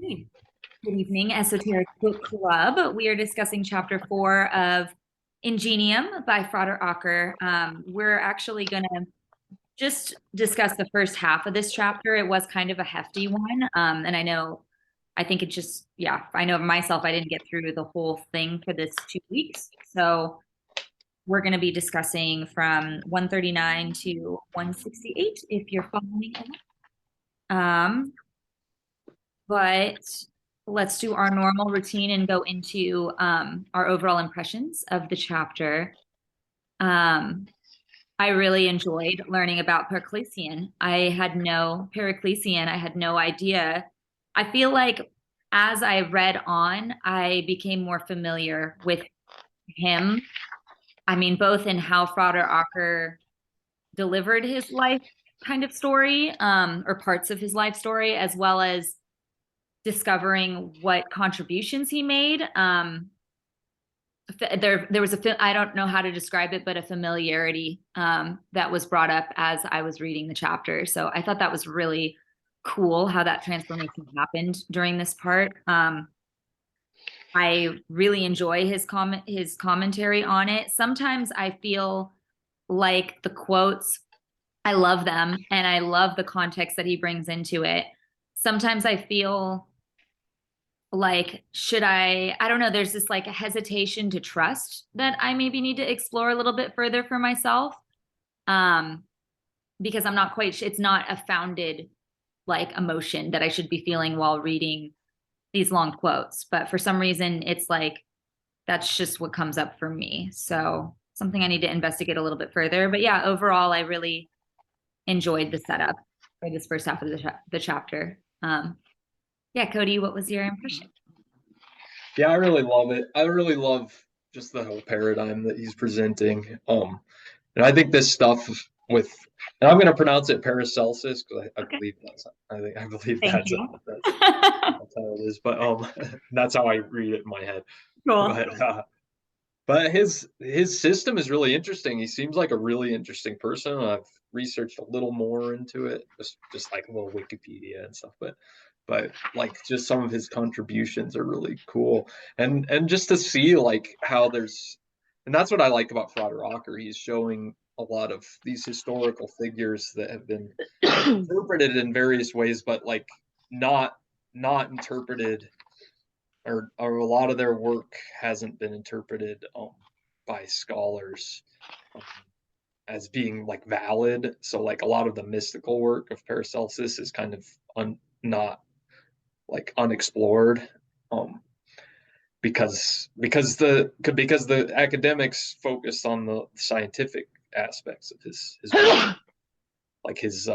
Okay. Good evening, Esoteric Book Club. We are discussing chapter 4 of Ingenium by Frater. We're actually going to just discuss the first half of this chapter. It was kind of a hefty one. And I think it just, yeah, I know myself, I didn't get through the whole thing for this 2 weeks. So we're going to be discussing from 139 to 168 if you're following along. But let's do our normal routine and go into our overall impressions of the chapter. I really enjoyed learning about Paracelsian. I had no idea. I feel like as I read on, I became more familiar with him. I mean, both in how Frater delivered his life kind of story, or parts of his life story, as well as discovering what contributions he made. There was I don't know how to describe it, but a familiarity that was brought up as I was reading the chapter. So I thought that was really cool how that transformation happened during this part. I really enjoy his commentary on it. Sometimes I feel like the quotes, I love them and I love the context that he brings into it. Sometimes I feel like, I don't know, there's this like a hesitation to trust that I maybe need to explore a little bit further for myself. Because I'm not quite it's not a founded like emotion that I should be feeling while reading these long quotes, but for some reason it's like that's just what comes up for me. So something I need to investigate a little bit further. But yeah, overall I really enjoyed the setup for this first half of the chapter. Yeah, Cody, what was your impression? Yeah, I really love it. I really love just the whole paradigm that he's presenting. And I think this stuff with, and I'm going to pronounce it Paracelsus because I Okay. believe I believe Thank you. that's how it is. But that's how I read it in my head. Cool. But his system is really interesting. He seems like a really interesting person. I've researched a little more into it, just like a little Wikipedia and stuff. But like just some of his contributions are really cool, and just to see like how there's, and that's what I like about Frater. He's showing a lot of these historical figures that have been interpreted in various ways, but like not not interpreted, or a lot of their work hasn't been interpreted by scholars um, as being like valid. So like a lot of the mystical work of Paracelsus is kind of not like unexplored, um, because the academics focused on the scientific aspects of his work, like his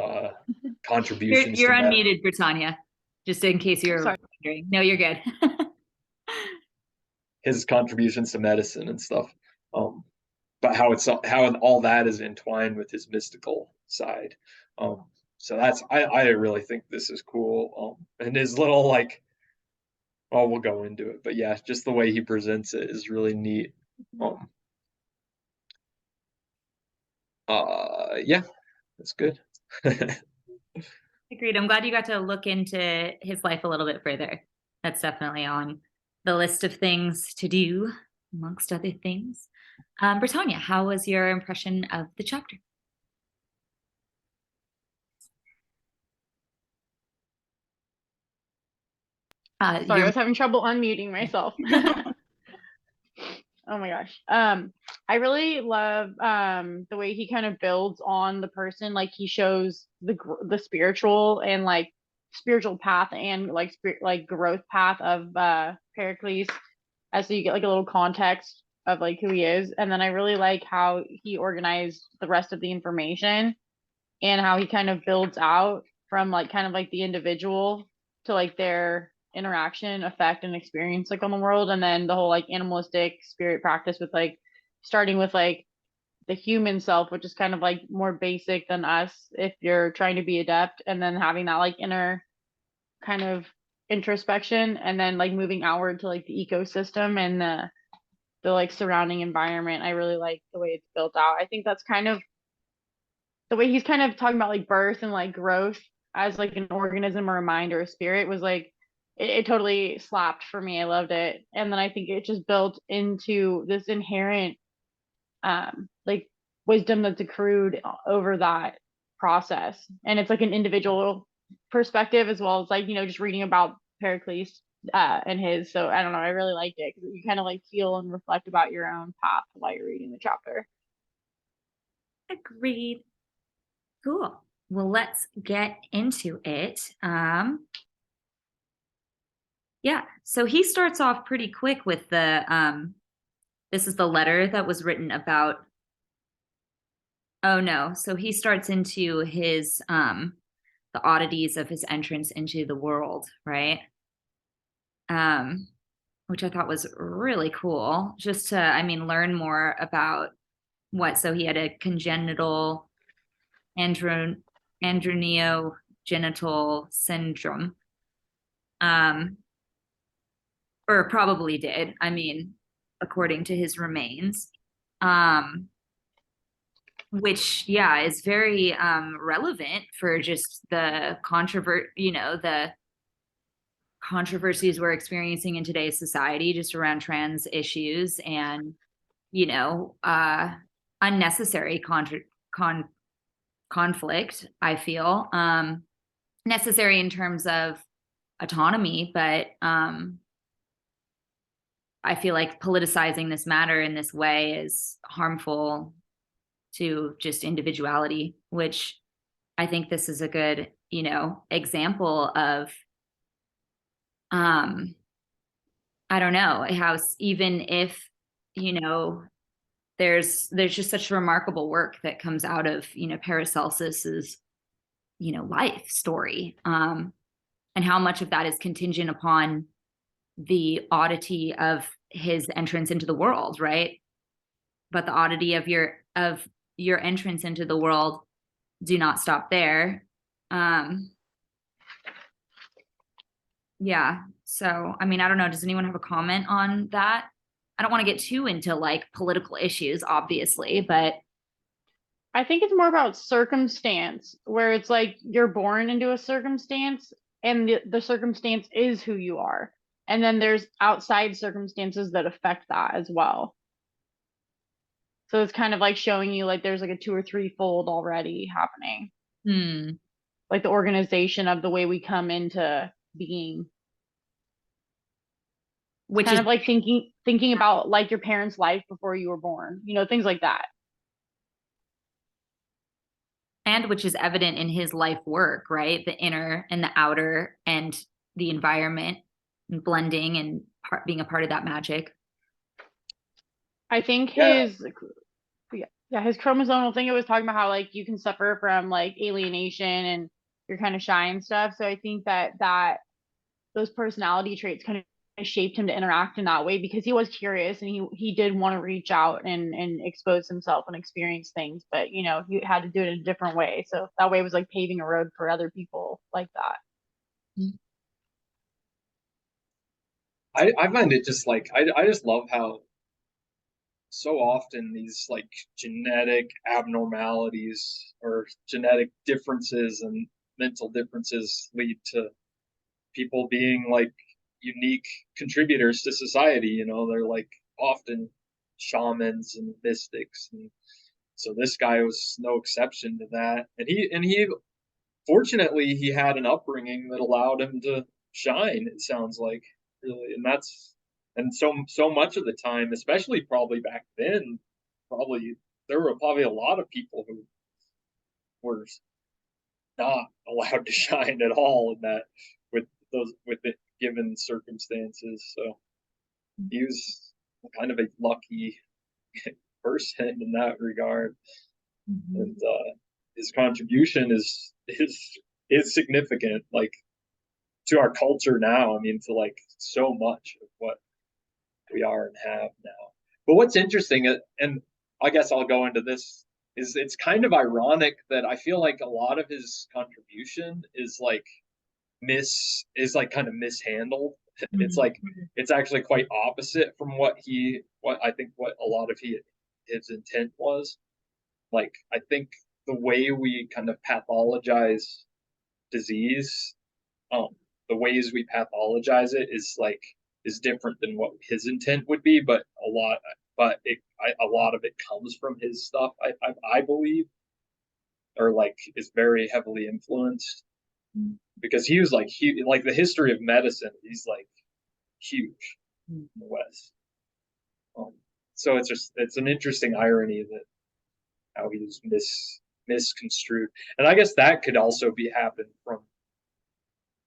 contributions You're to med unmuted, Britannia, just in case you're Sorry. wondering. No, you're good. his contributions to medicine and stuff. But how all that is entwined with his mystical side. Um, so I really think this is cool. And his little like, oh, we'll go into it, but yeah, just the way he presents it is really neat. Um, yeah, that's good. Agreed. I'm glad you got to look into his life a little bit further. That's definitely on the list of things to do, amongst other things. Britannia, how was your impression of the chapter? Sorry, I was having trouble unmuting myself. Oh my gosh. I really love the way he kind of builds on the person. Like he shows the spiritual and like spiritual path and like like growth path of Pericles, as so you get like a little context of like who he is. And then I really like how he organized the rest of the information and how he kind of builds out from like kind of like the individual to like their interaction, effect, and experience like on the world, and then the whole like animalistic spirit practice with like starting with like the human self, which is kind of like more basic than us if you're trying to be adept, and then having that like inner kind of introspection, and then like moving outward to like the ecosystem and the like surrounding environment. I really like the way it's built out. I think that's kind of the way he's kind of talking about like birth and like growth as like an organism or a mind or a spirit was like it totally slapped for me. I loved it. And then I think it just built into this inherent like wisdom that's accrued over that process. And it's like an individual perspective as well as like, just reading about Pericles and his. So I don't know, I really liked it because you kind of like feel and reflect about your own path while you're reading the chapter. Agreed. Cool. Well, let's get into it. Yeah, so he starts off pretty quick with this is the letter that was written about. Oh no, so he starts into his the oddities of his entrance into the world, right? Which I thought was really cool, just to, I mean, learn more about so he had a congenital androneogenital syndrome. Or probably did, I mean, according to his remains. Which, yeah, is very relevant for just the the controversies we're experiencing in today's society, just around trans issues and, unnecessary conflict, I feel. Necessary in terms of autonomy, but I feel like politicizing this matter in this way is harmful to just individuality, which I think this is a good, example of, I don't know, how even if, there's just such remarkable work that comes out of, Paracelsus's, life story, and how much of that is contingent upon the oddity of his entrance into the world, right? But the oddity of your entrance into the world do not stop there. Yeah, so I mean, I don't know, does anyone have a comment on that? I don't want to get too into like political issues, obviously, but I think it's more about circumstance, where it's like you're born into a circumstance and the circumstance is who you are. And then there's outside circumstances that affect that as well. So it's kind of like showing you like there's like a two or three fold already happening. Like the organization of the way we come into being. which Kind is of like thinking about like your parents' life before you were born, things like that. and which is evident in his life work, right? The inner and the outer and the environment and blending and being a part of that magic. I think Yeah. his chromosomal thing, it was talking about how like you can suffer from like alienation and you're kind of shy and stuff. So I think that those personality traits kind of shaped him to interact in that way because he was curious and he did want to reach out and expose himself and experience things, but he had to do it in a different way. So that way was like paving a road for other people like that. I find it just like I just love how so often these like genetic abnormalities or genetic differences and mental differences lead to people being like unique contributors to society. They're like often shamans and mystics, and so this guy was no exception to that. And he fortunately he had an upbringing that allowed him to shine. It sounds like, really, and so much of the time, especially probably back then, probably there were probably a lot of people who were not allowed to shine at all in that with the given circumstances. So he was kind of a lucky person in that regard, and his contribution is significant, like to our culture now. I mean, to like so much of what we are and have now. But what's interesting, and I guess I'll go into this, is it's kind of ironic that I feel like a lot of his contribution is like kind of mishandled. It's like it's actually quite opposite from what I think what a lot of his intent was. Like I think the way we kind of pathologize disease, the ways we pathologize it is different than what his intent would be, but a lot of it comes from his stuff. I believe, or like is very heavily influenced because he was like the history of medicine. He's like huge in the West. So it's an interesting irony that how he was misconstrued, and I guess that could also be happened from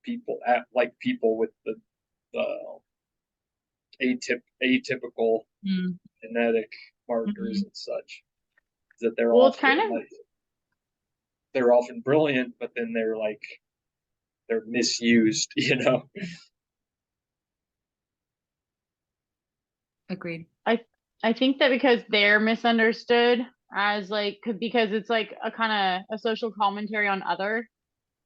people with the atypical genetic markers and such, that they're Well, it's often kind of they're often brilliant, but then they're misused, you know. Agreed. I think that because they're misunderstood as like because it's like a kind of a social commentary on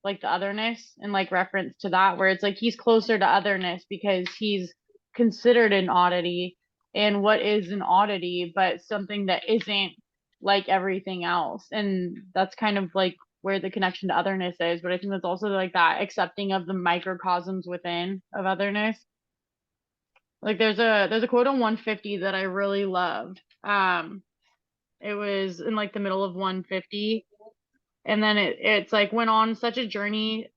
like the otherness and like reference to that, where it's like he's closer to otherness because he's considered an oddity. And what is an oddity but something that isn't like everything else? And that's kind of like where the connection to otherness is. But I think that's also like that accepting of the microcosms within of otherness. Like there's a quote on 150 that I really loved. It was in like the middle of 150, and then it's like went on such a journey.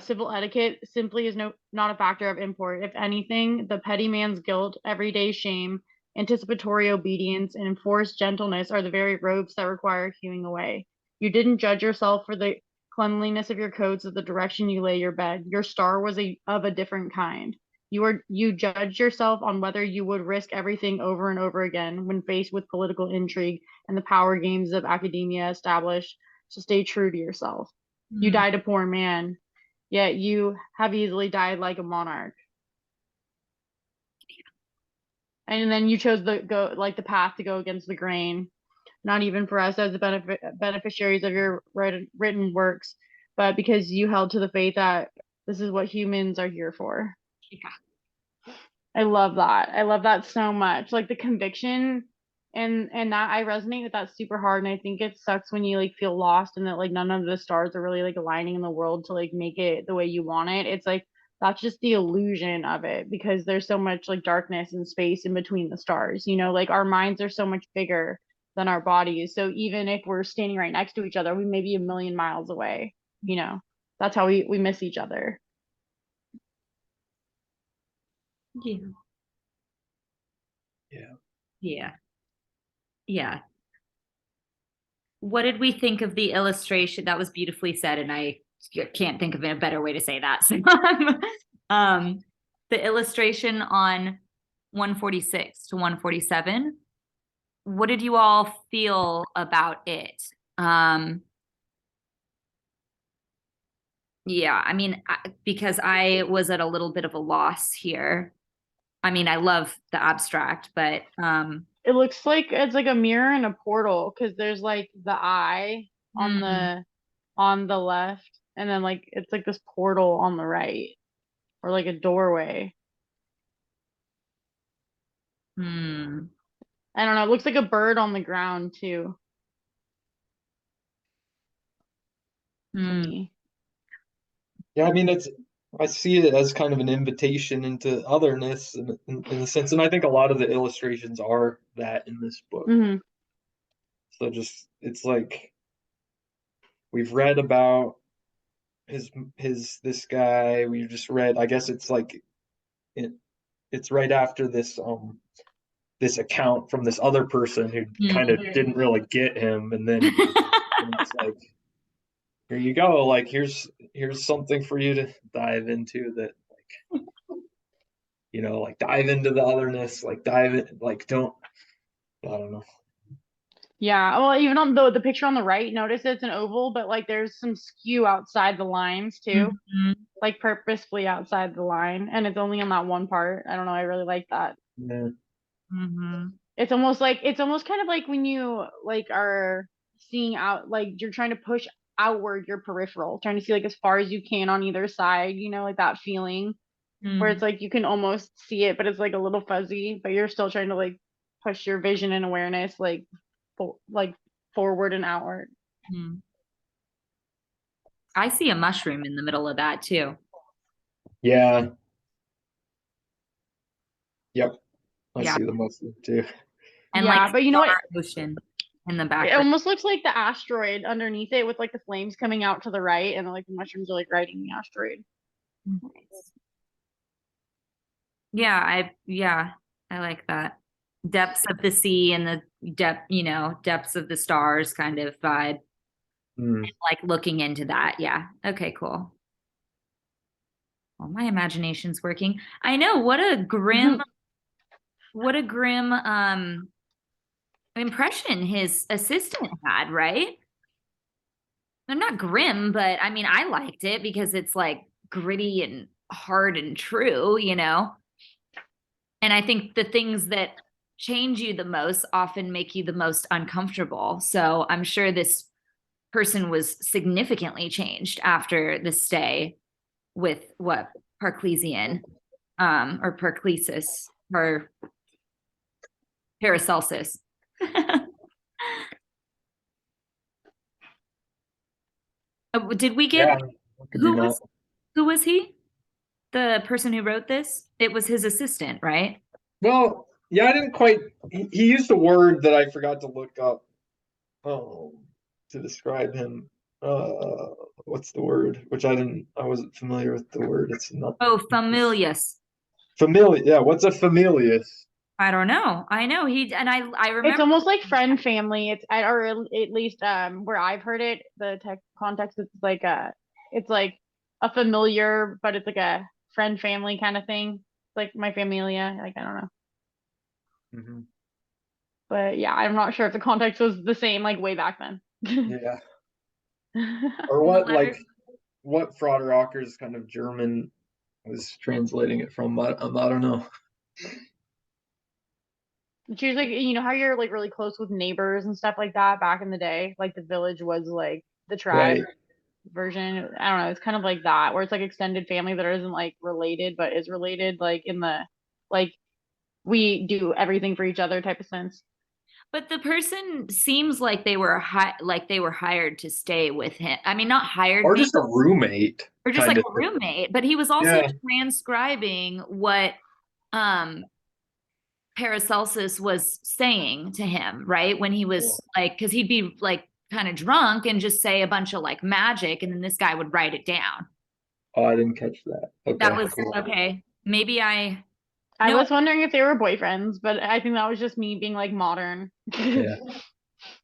Civil etiquette simply is not a factor of import. If anything, the petty man's guilt, everyday shame, anticipatory obedience, and enforced gentleness are the very ropes that require hewing away. You didn't judge yourself for the cleanliness of your coats or the direction you lay your bed. Your star was of a different kind. You judged yourself on whether you would risk everything over and over again when faced with political intrigue and the power games of academia established to stay true to yourself. You died a poor man, yet you have easily died like a monarch. And then you chose the path to go against the grain, not even for us as the beneficiaries of your written works, but because you held to the faith that this is what humans are here for. Yeah. I love that. I love that so much. Like the conviction and that I resonate with that super hard. And I think it sucks when you like feel lost and that like none of the stars are really like aligning in the world to like make it the way you want it. It's like that's just the illusion of it because there's so much like darkness and space in between the stars. You know, like our minds are so much bigger than our bodies. So even if we're standing right next to each other, we may be a million miles away. You know, that's how we miss each other. Yeah. Yeah. Yeah. Yeah. What did we think of the illustration? That was beautifully said, and I can't think of a better way to say that. So, the illustration on 146 to 147. What did you all feel about it? Yeah, I mean, because I was at a little bit of a loss here. I mean, I love the abstract, but It looks like it's like a mirror and a portal because there's like the eye on the left, and then like it's like this portal on the right, or like a doorway. I don't know. It looks like a bird on the ground too to me. Yeah, I mean, I see it as kind of an invitation into otherness in a sense, and I think a lot of the illustrations are that in this book. Mm-hmm. So it's like we've read about this guy. We've just read. I guess it's like it's right after this account from this other person who kind of didn't really get him, and then it's like, here you go, like here's something for you to dive into that, like, you know, like dive into the otherness, like dive in, like I don't know. Yeah. Well, even on the picture on the right, notice it's an oval, but like there's some skew outside the lines too, like purposefully outside the line, and it's only on that one part. I don't know. I really like that. Yeah. It's almost kind of like when you like are seeing out, like you're trying to push outward your peripheral, trying to see like as far as you can on either side, you know, like that feeling where it's like you can almost see it, but it's like a little fuzzy, but you're still trying to like push your vision and awareness like forward and outward. I see a mushroom in the middle of that too. Yeah. Yep. I Yeah. see the mushroom too. And like Yeah, but you know what? Star Ocean in the It background. almost looks like the asteroid underneath it with like the flames coming out to the right and like the mushrooms are like riding the asteroid. Nice. Yeah, I like that. Depths of the sea and the depths of the stars kind of vibe. Hmm. Like looking into that. Yeah. Okay, cool. Well, my imagination's working. I know what a grim impression his assistant had, right? They're not grim, but I mean, I liked it because it's like gritty and hard and true, you know? And I think the things that change you the most often make you the most uncomfortable. So I'm sure this person was significantly changed after the stay with what Parclesian or Parclesis or Paracelsus. Did we Yeah, get could be who not. was he? The person who wrote this? It was his assistant, right? Well, yeah, I didn't quite. He used a word that I forgot to look up to describe him. What's the word? Which I didn't. I wasn't familiar with the word. It's not Oh, familius. familiar. Yeah, what's a familius? I don't know. I know he and I It's remember. almost like friend family. Or at least where I've heard it, the tech context it's like a familiar, but it's like a friend family kind of thing. It's like my familia. Like I don't know. Hmm. But yeah, I'm not sure if the context was the same like way back then. Yeah, or what like what Frater Acker's kind of German was translating it from. I don't know. She was like, you know how you're like really close with neighbors and stuff like that back in the day? Like the village was like the tribe Right. version. I don't know, it's kind of like that, where it's like extended family that isn't like related but is related, like in the like we do everything for each other type of sense. But the person seems like they were hired to stay with him. I mean, not hired Or maybe, just a roommate or just like kind of a thing. roommate, but he was also Yeah. transcribing what um Paracelsus was saying to him, right? When he was like, because he'd be like kind of drunk and just say a bunch of like magic, and then this guy would write it down. Oh, I didn't catch that. That Okay, was cool. okay. Maybe I I no, was wondering if they were boyfriends, but I think that was just me being like modern. Yeah.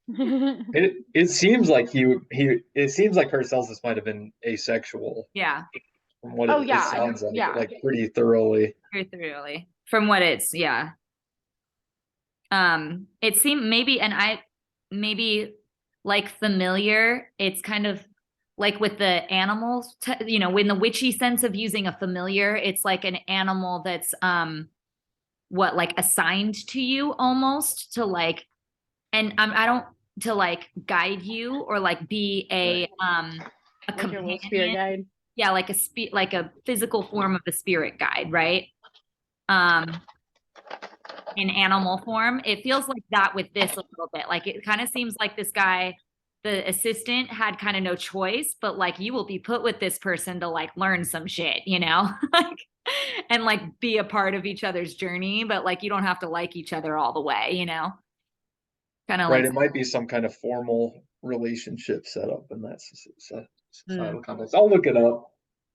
It seems like he it seems like Paracelsus might have been asexual yeah, from what Oh it yeah, sounds yeah. like pretty thoroughly. very thoroughly from what it's yeah. It seemed maybe, and I maybe like familiar. It's kind of like with the animals, in the witchy sense of using a familiar, it's like an animal that's what like assigned to you almost to like, and I don't to like guide you or like be Right. Like a your little spirit companion. guide. Yeah, like a physical form of a spirit guide, right? Um, in animal form. It feels like that with this a little bit. Like it kind of seems like this guy, the assistant, had kind of no choice, but like you will be put with this person to like learn some shit, like and like be a part of each other's journey, but like you don't have to like each other all the way. Kind of Right. like It might be some kind of formal relationship set up in that mm, societal context. I'll look it up.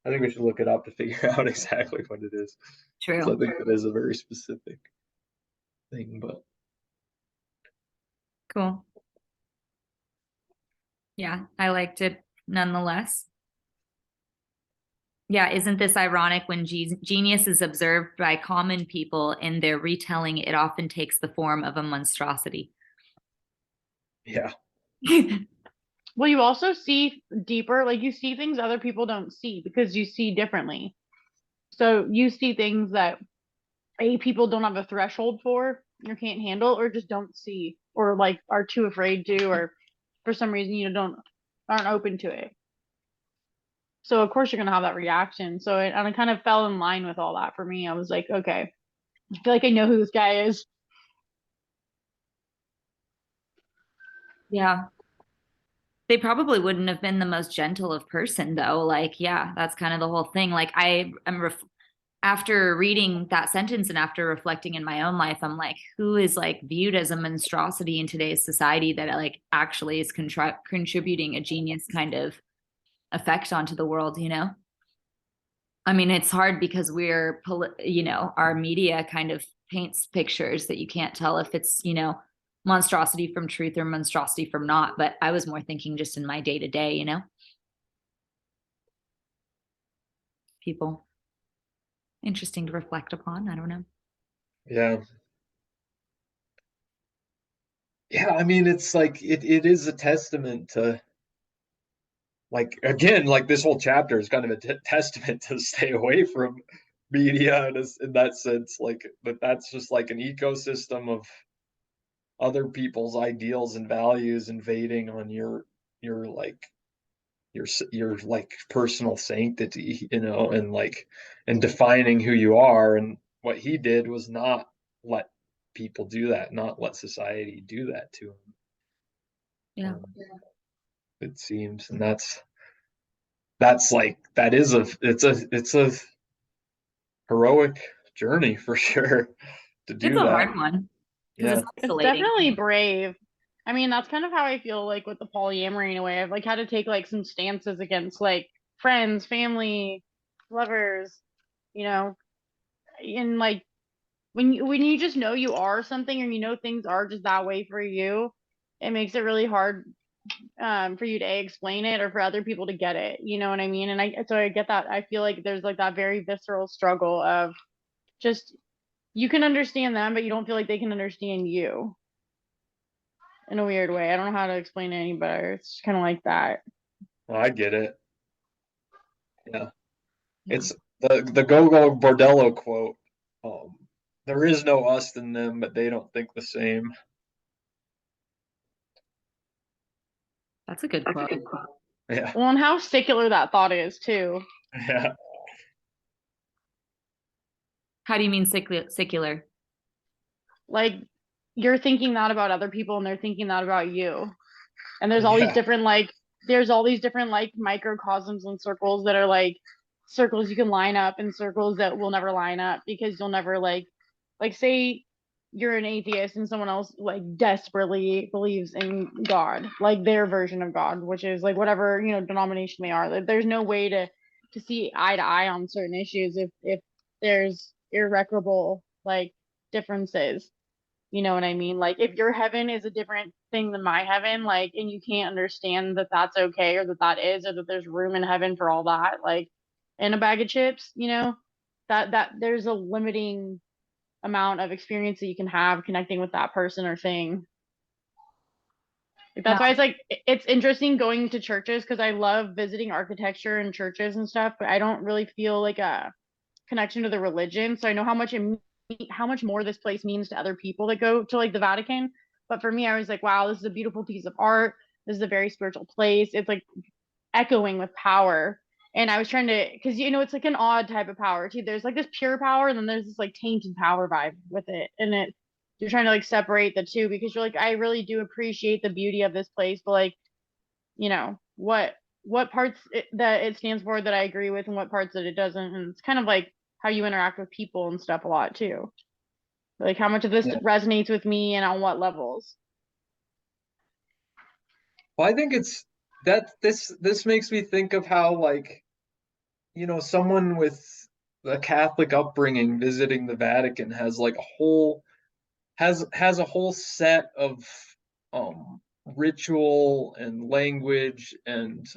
I think we should look it up to figure out exactly what it is. So I true. think it is a very specific thing, but Cool. Yeah, I liked it nonetheless. Yeah, isn't this ironic when genius is observed by common people in their retelling, it often takes the form of a monstrosity. yeah. Well, you also see deeper, like you see things other people don't see because you see differently. So you see things that people don't have a threshold for or can't handle or just don't see or like are too afraid to or for some reason don't aren't open to it. So of course you're gonna have that reaction. So and it kind of fell in line with all that for me. I was like, okay, I feel like I know who this guy is. Yeah. They probably wouldn't have been the most gentle of person though. Like, yeah, that's kind of the whole thing. Like I am after reading that sentence and after reflecting in my own life, I'm like, who is like viewed as a monstrosity in today's society that like actually is contributing a genius kind of effect onto the world, you know? I mean, it's hard because we're, you know, our media kind of paints pictures that you can't tell if it's, you know, monstrosity from truth or monstrosity from not. But I was more thinking just in my day to day, you know, people. Interesting to reflect upon. I don't know. Yeah. Yeah, I mean, it's like it is a testament to, like, again, like this whole chapter is kind of a testament to stay away from media in that sense, like, but that's just like an ecosystem of other people's ideals and values invading on your like your like personal sanctity, you know, and like and defining who you are. And what he did was not let people do that, not let society do that to him. Yeah. It seems, and that's like that is a it's a heroic journey for sure to It's do a that. hard one because Yeah. it's It's isolating. definitely brave. I mean, that's kind of how I feel like with the polyamory in a way. I've like had to take like some stances against like friends, family, lovers, you know, and like when you just know you are something, or you know things are just that way for you, it makes it really hard for you to explain it or for other people to get it. You know what I mean? And I get that. I feel like there's like that very visceral struggle of just you can understand them, but you don't feel like they can understand you in a weird way. I don't know how to explain it any better. It's kind of like that. Well, I get it. Yeah. Yeah. It's the Gogo Bordello quote. Um, there is no us in them, but they don't think the same. That's a good quote. Yeah. Well, and how secular that thought is too. Yeah. How do you mean secular? Like you're thinking that about other people and they're thinking that about you. And Yeah. there's all these different like microcosms and circles that are like circles you can line up and circles that will never line up because you'll never like say you're an atheist and someone else like desperately believes in God, like their version of God, which is like whatever, you know, denomination they are. Like, there's no way to see eye to eye on certain issues if there's irreparable like differences. You know what I mean? Like if your heaven is a different thing than my heaven, like, and you can't understand that that's okay or that that is, or that there's room in heaven for all that, like in a bag of chips, you know, that there's a limiting amount of experience that you can have connecting with that person or thing. Like, No. that's why it's like it's interesting going to churches because I love visiting architecture and churches and stuff, but I don't really feel like a connection to the religion. So I know how much more this place means to other people that go to like the Vatican. But for me, I was like, wow, this is a beautiful piece of art. This is a very spiritual place. It's like echoing with power. And I was trying to, because you know, it's like an odd type of power too. There's like this pure power, and then there's this like tainted power vibe with it. And you're trying to like separate the two because you're like, I really do appreciate the beauty of this place, but like, you know, what parts that it stands for that I agree with and what parts that it doesn't. And it's kind of like how you interact with people and stuff a lot too. Like how much of this Yeah. resonates with me and on what levels. Well, I think it's that this makes me think of how, like, you know, someone with a Catholic upbringing visiting the Vatican has like a whole has a whole set of ritual and language and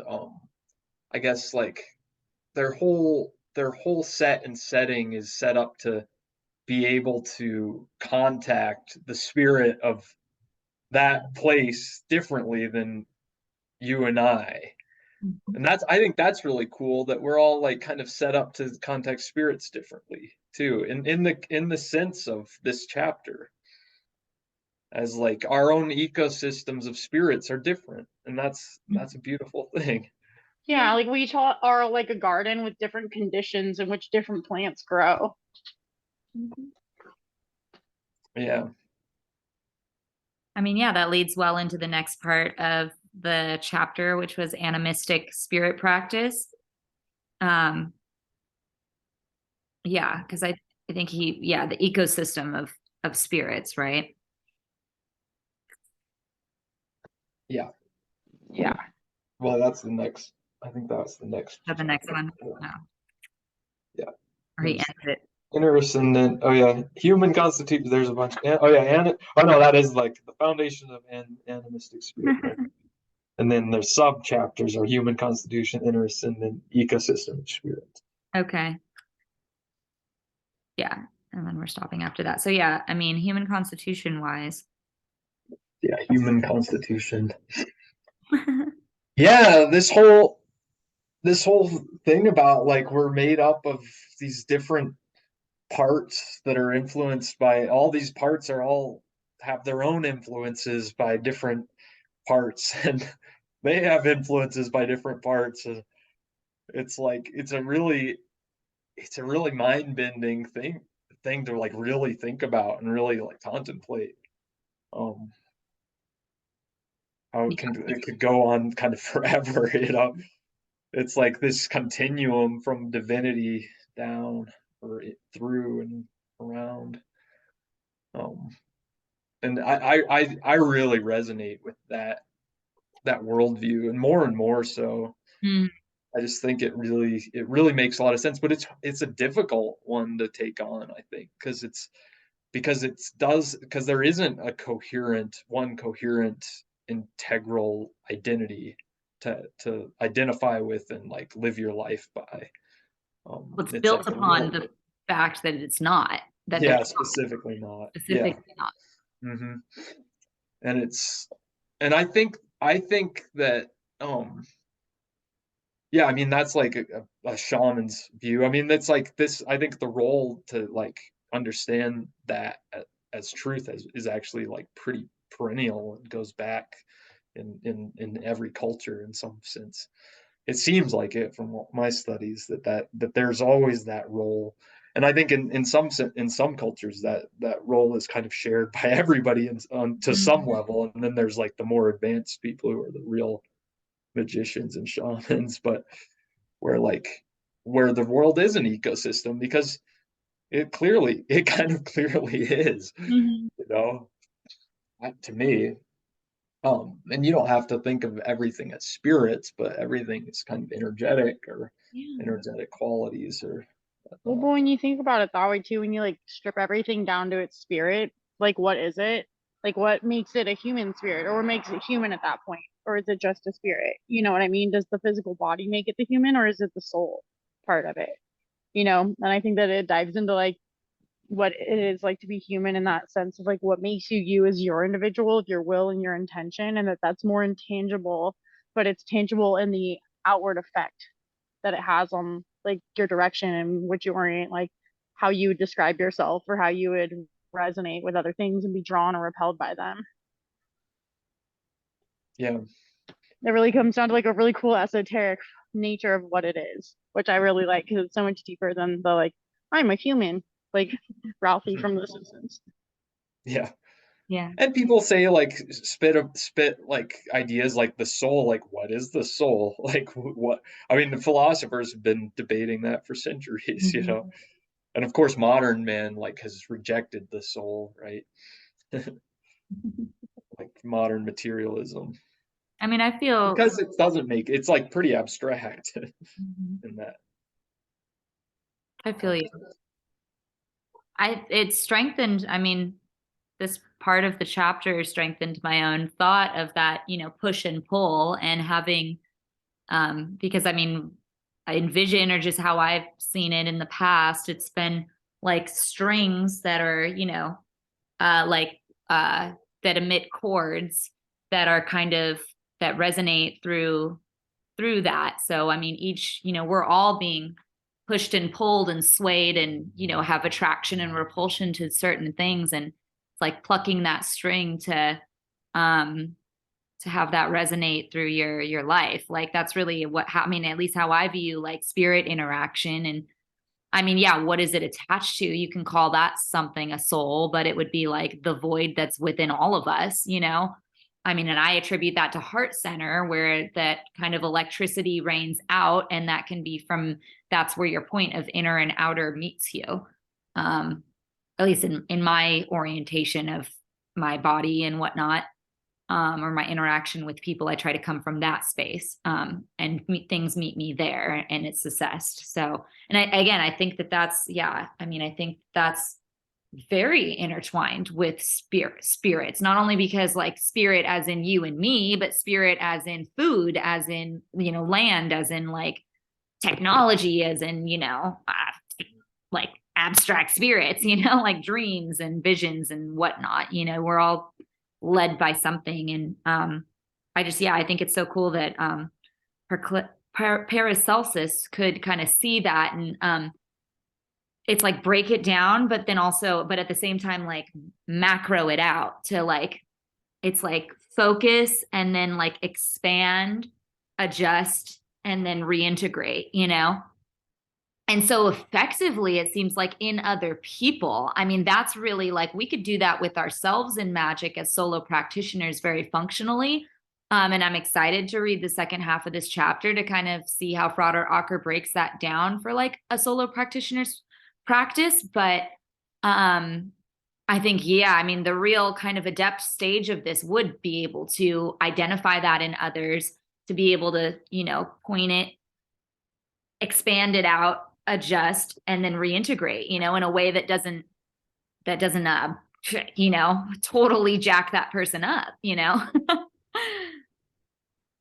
I guess like their whole set and setting is set up to be able to contact the spirit of that place differently than you and I. And I think that's really cool that we're all like kind of set up to contact spirits differently too. In the sense of this chapter, as like our own ecosystems of spirits are different. And that's a beautiful thing. Yeah, like we each are like a garden with different conditions in which different plants grow. Yeah. I mean, yeah, that leads well into the next part of the chapter, which was animistic spirit practice. Yeah, because I think the ecosystem of spirits, right? Yeah. Yeah. Well, that's the next. I think that's the next. So the next one. No. Yeah. Or he ends it. Interesting. Then, oh yeah, human constitution. There's a bunch. Oh yeah, and oh no, that is like the foundation of animistic spirit. Right? And then there's sub chapters are human constitution, interest, and then ecosystem spirit. Okay. Yeah, and then we're stopping after that. So yeah, I mean, human constitution wise. Yeah, human constitution. Yeah, this whole thing about like we're made up of these different parts that are influenced by all these parts are all have their own influences by different parts and they have influences by different parts and it's like it's a really mind-bending thing to like really think about and really like contemplate um how it could go on kind of forever, you know. It's like this continuum from divinity down or through and around. Um, and I really resonate with that worldview, and more so. Mm. I just think it really makes a lot of sense, but it's a difficult one to take on, I think, because there isn't a coherent integral identity to identify with and like live your life by. Well, it's It's built like upon the fact that it's not, that yeah, there's specifically not. specifically not. Hmm. And and I think that yeah, I mean that's like a shaman's view. I mean that's like this. I think the role to like understand that as truth is actually like pretty perennial and goes back in every culture in some sense. It seems like it from my studies that there's always that role, and I think in some cultures that role is kind of shared by everybody to some level, and then there's like the more advanced people who are the real magicians and shamans, but where the world is an ecosystem because it kind of clearly is, Mhm. you know, to me. And you don't have to think of everything as spirits, but everything is kind of energetic or Yeah. energetic qualities or Well, but when you think about it that way too, when you like strip everything down to its spirit, like what is it? Like what makes it a human spirit, or what makes it human at that point? Or is it just a spirit? You know what I mean? Does the physical body make it the human, or is it the soul part of it? You know, and I think that it dives into like what it is like to be human in that sense of like what makes you you as your individual, your will and your intention, and that's more intangible, but it's tangible in the outward effect that it has on like your direction and what you orient, like how you would describe yourself or how you would resonate with other things and be drawn or repelled by them. yeah. It really comes down to like a really cool esoteric nature of what it is, which I really like because it's so much deeper than the like I'm a human, like Ralphie from The Simpsons. Yeah. Yeah. And people say like spit like ideas like the soul, like what is the soul? Like what I mean the philosophers have been debating that for centuries, you know. Mhm. And of course modern man like has rejected the soul, right? Like modern materialism. I mean, I feel Because it doesn't make it's like pretty abstract Mhm. in that. I feel you. It strengthened, I mean, this part of the chapter strengthened my own thought of that, push and pull and having because I mean, I envision or just how I've seen it in the past, it's been like strings that are, like that emit chords that are kind of that resonate through that. So I mean, each, we're all being pushed and pulled and swayed and, have attraction and repulsion to certain things. And it's like plucking that string um to have that resonate through your life. Like that's really I mean, at least how I view like spirit interaction. And I mean, yeah, what is it attached to? You can call that something a soul, but it would be like the void that's within all of us, I mean, and I attribute that to heart center, where that kind of electricity rains out, and that can be from, that's where your point of inner and outer meets you. At least in my orientation of my body and whatnot, or my interaction with people, I try to come from that space, and things meet me there, and it's assessed. So, and I think that's, yeah, I mean, I think that's very intertwined with spirits, not only because like spirit as in you and me, but spirit as in food, as in, land, as in like technology, as in, like abstract spirits, like dreams and visions and whatnot. We're all led by something. And I think it's so cool that Paracelsus could kind of see that, and it's like break it down, but at the same time, like macro it out to like, it's like focus and then like expand, adjust, and then reintegrate, And so effectively, it seems like in other people, I mean, that's really like, we could do that with ourselves in magic as solo practitioners very functionally. And I'm excited to read the second half of this chapter to kind of see how Frater Acker breaks that down for like a solo practitioner's practice. But I think, yeah, I mean, the real kind of adept stage of this would be able to identify that in others, to be able to, point it, expand it out, adjust, and then reintegrate, in a way that doesn't totally jack that person up.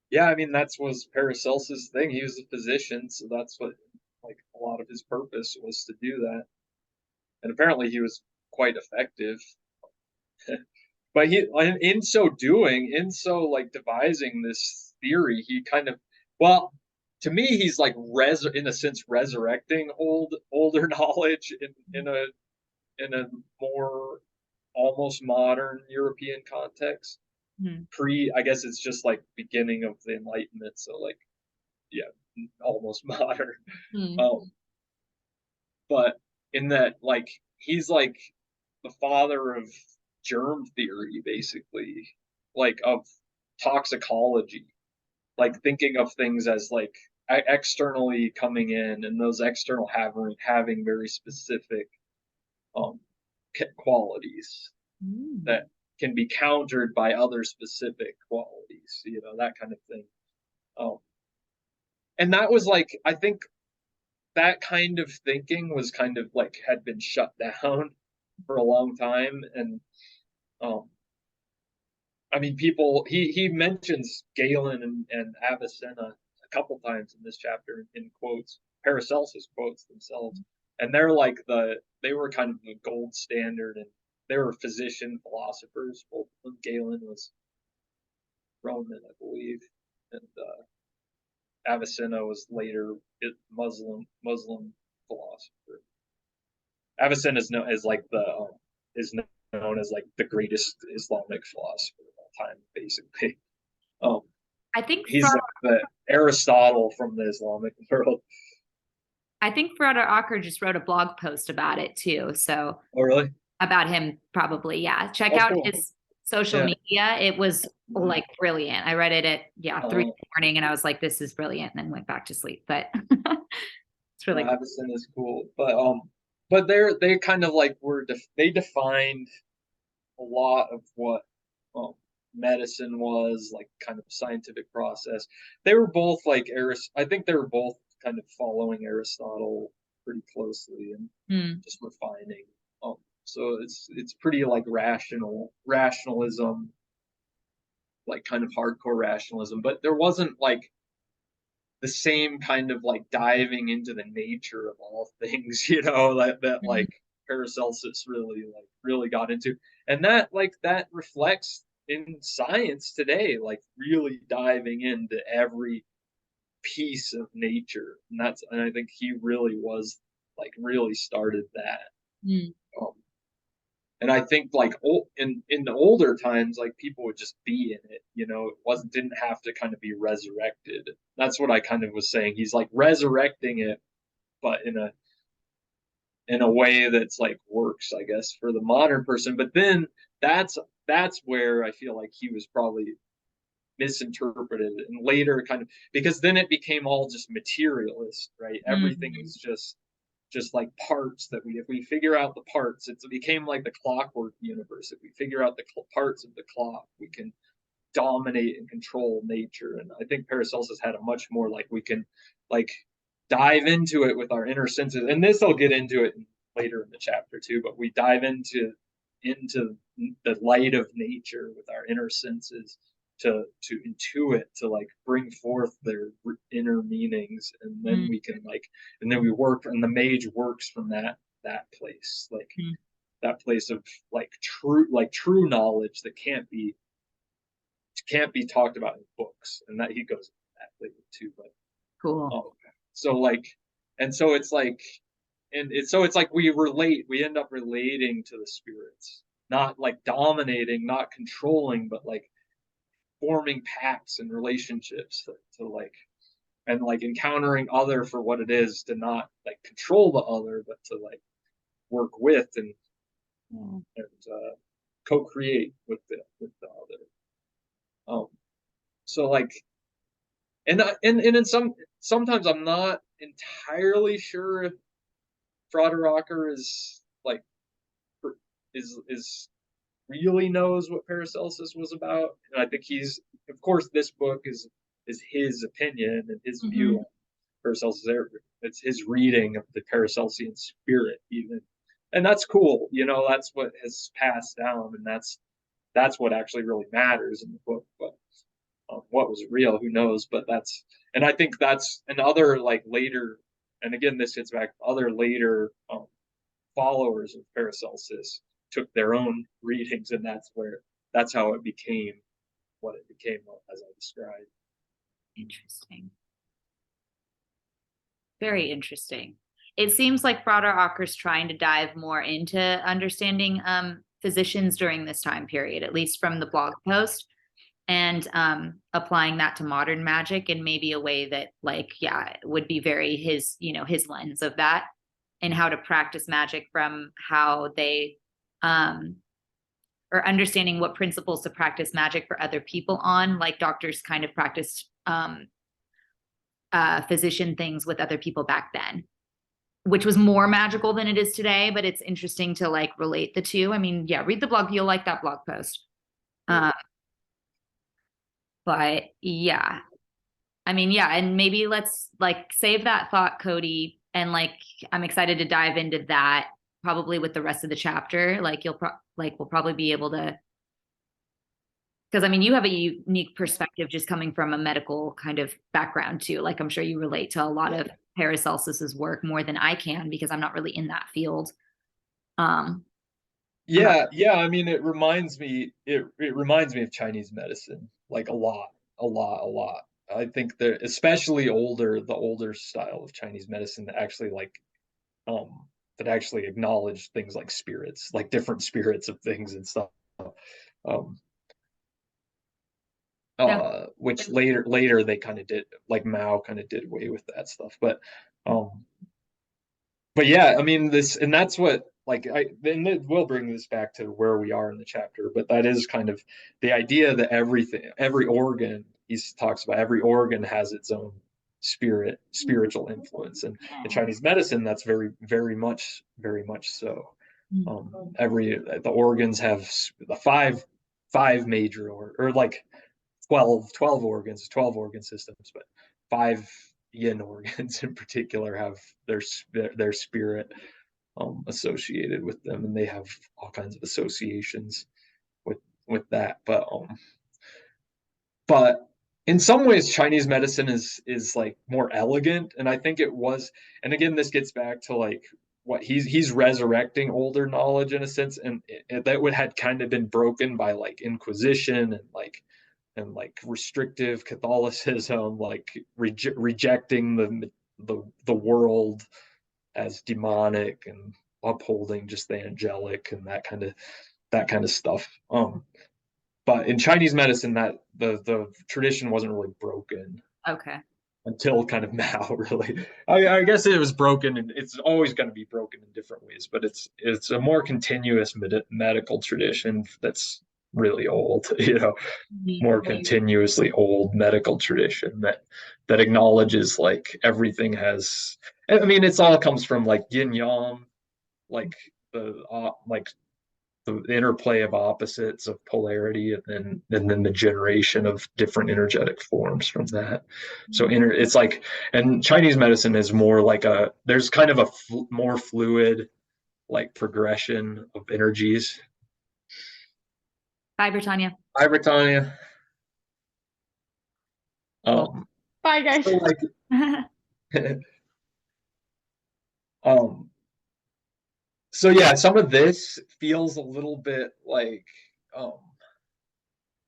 Yeah, I mean, that was Paracelsus' thing. He was a physician, so that's what, like, a lot of his purpose was to do that. And apparently he was quite effective. But in so doing, like devising this theory, he kind of, well, to me, he's like in a sense resurrecting older knowledge in a more almost modern European context. I guess it's just like beginning of the Enlightenment, so like, yeah, almost modern. But in that, like, he's like the father of germ theory, basically, like of toxicology, like thinking of things as like externally coming in, and those external having very specific qualities that can be countered by other specific qualities, that kind of thing. And that was like, I think that kind of thinking was kind of like had been shut down for a long time. And I mean, he mentions Galen and Avicenna a couple times in this chapter in quotes. Paracelsus quotes themselves, and they were kind of the gold standard, and they were physician philosophers. Both of them. Galen was Roman, I believe, and Avicenna was later Muslim philosopher. Avicenna is known as like known as like the greatest Islamic philosopher of all time, basically. I think he's like the Aristotle from the Islamic world. I think Frater Acker just wrote a blog post about it too. So, oh really? About him, probably, yeah. Check out his social media. It was like brilliant. I read it at 3 in the morning, and I was like, "This is brilliant," and then went back to sleep. But it's really cool. Avicenna is cool, but they kind of like they defined a lot of what medicine was, like kind of scientific process. They were both like I think they were both kind of following Aristotle pretty closely and just refining. So it's pretty like rationalism, like kind of hardcore rationalism, but there wasn't like the same kind of like diving into the nature of all things, that like Paracelsus really got into. And that reflects in science today, like really diving into every piece of nature. And I think he really was like really started that. And I think like in the older times, like people would just be in it, it didn't have to kind of be resurrected. That's what I kind of was saying. He's like resurrecting it, but in a way that's like works, I guess, for the modern person. But then that's that's where I feel like he was probably misinterpreted, and later kind of, because then it became all just materialist, right? Everything is just like parts that if we figure out the parts, it became like the clockwork universe. If we figure out the parts of the clock, we can dominate and control nature. And I think Paracelsus had a much more like, we can like dive into it with our inner senses, and this I'll get into it later in the chapter too, but we dive into the light of nature with our inner senses to intuit, to like bring forth their inner meanings, and then we can like, and then we work, and the mage works from that place, like that place of like true knowledge that can't be talked about in books, and that he goes into that later too. But Cool. so like, and so it's like, and so it's like we end up relating to the spirits, not like dominating, not controlling, but like forming pacts and relationships to like, and like encountering other for what it is, to not like control the other, but to like work with and co-create with the other. So like, and in sometimes I'm not entirely sure if Frater is like is really knows what Paracelsus was about, and I think he's, of course, this book is his opinion and his view on Paracelsus. It's his reading of the Paracelsian spirit, even, and that's cool. You know, that's what has passed down, and that's what actually really matters in the book. But what was real, who knows? But that's, and I think that's another like later, and again, this gets back to other later followers of Paracelsus took their own readings, and that's how it became what it became, as I described. Interesting. Very interesting. It seems like Frater-Acker's trying to dive more into understanding physicians during this time period, at least from the blog post, and applying that to modern magic in maybe a way that, like, yeah, would be very his lens of that, and how to practice magic from how they or understanding what principles to practice magic for other people on, like doctors kind of practiced physician things with other people back then, which was more magical than it is today. But it's interesting to like relate the two. I mean, yeah, read the blog, you'll like that blog post. But yeah, I mean, yeah, and maybe let's like save that thought, Cody, and like I'm excited to dive into that probably with the rest of the chapter. Like we'll probably be able to, because I mean, you have a unique perspective just coming from a medical kind of background too. Like I'm sure you relate to a lot of Paracelsus's work more than I can, because I'm not really in that field. Yeah, I mean, it reminds me of Chinese medicine, like a lot. I think that especially the older style of Chinese medicine that actually like that actually acknowledged things like spirits, like different spirits of things and stuff. Which later they kind of did, like Mao kind of did away with that stuff. But yeah, I mean, this, and that's what, like, and it will bring this back to where we are in the chapter, but that is kind of the idea that every organ, he talks about, every organ has its own spiritual influence. And in Chinese medicine, that's very, very much so. The organs have the five major, or like 12 organs, 12 organ systems, but 5 yin organs in particular have their spirit associated with them, and they have all kinds of associations with that. But in some ways, Chinese medicine is like more elegant, and I think it was. And again, this gets back to like what he's resurrecting older knowledge in a sense, and that had kind of been broken by like Inquisition and like restrictive Catholicism, like rejecting the world as demonic and upholding just the angelic and that kind of stuff. But in Chinese medicine, that the tradition wasn't really broken. Okay. Until kind of Mao, really. I guess it was broken, and it's always going to be broken in different ways. But it's a more continuous medical tradition that's really old, more continuously old medical tradition that acknowledges like everything has. I mean, it's all comes from like yin yang, like the interplay of opposites of polarity, and then the generation of different energetic forms from that. So it's like, and Chinese medicine is more like there's kind of a more fluid like progression of energies. Bye, Britannia. Hi, Britannia. Bye, guys. So like, so yeah, some of this feels a little bit like, I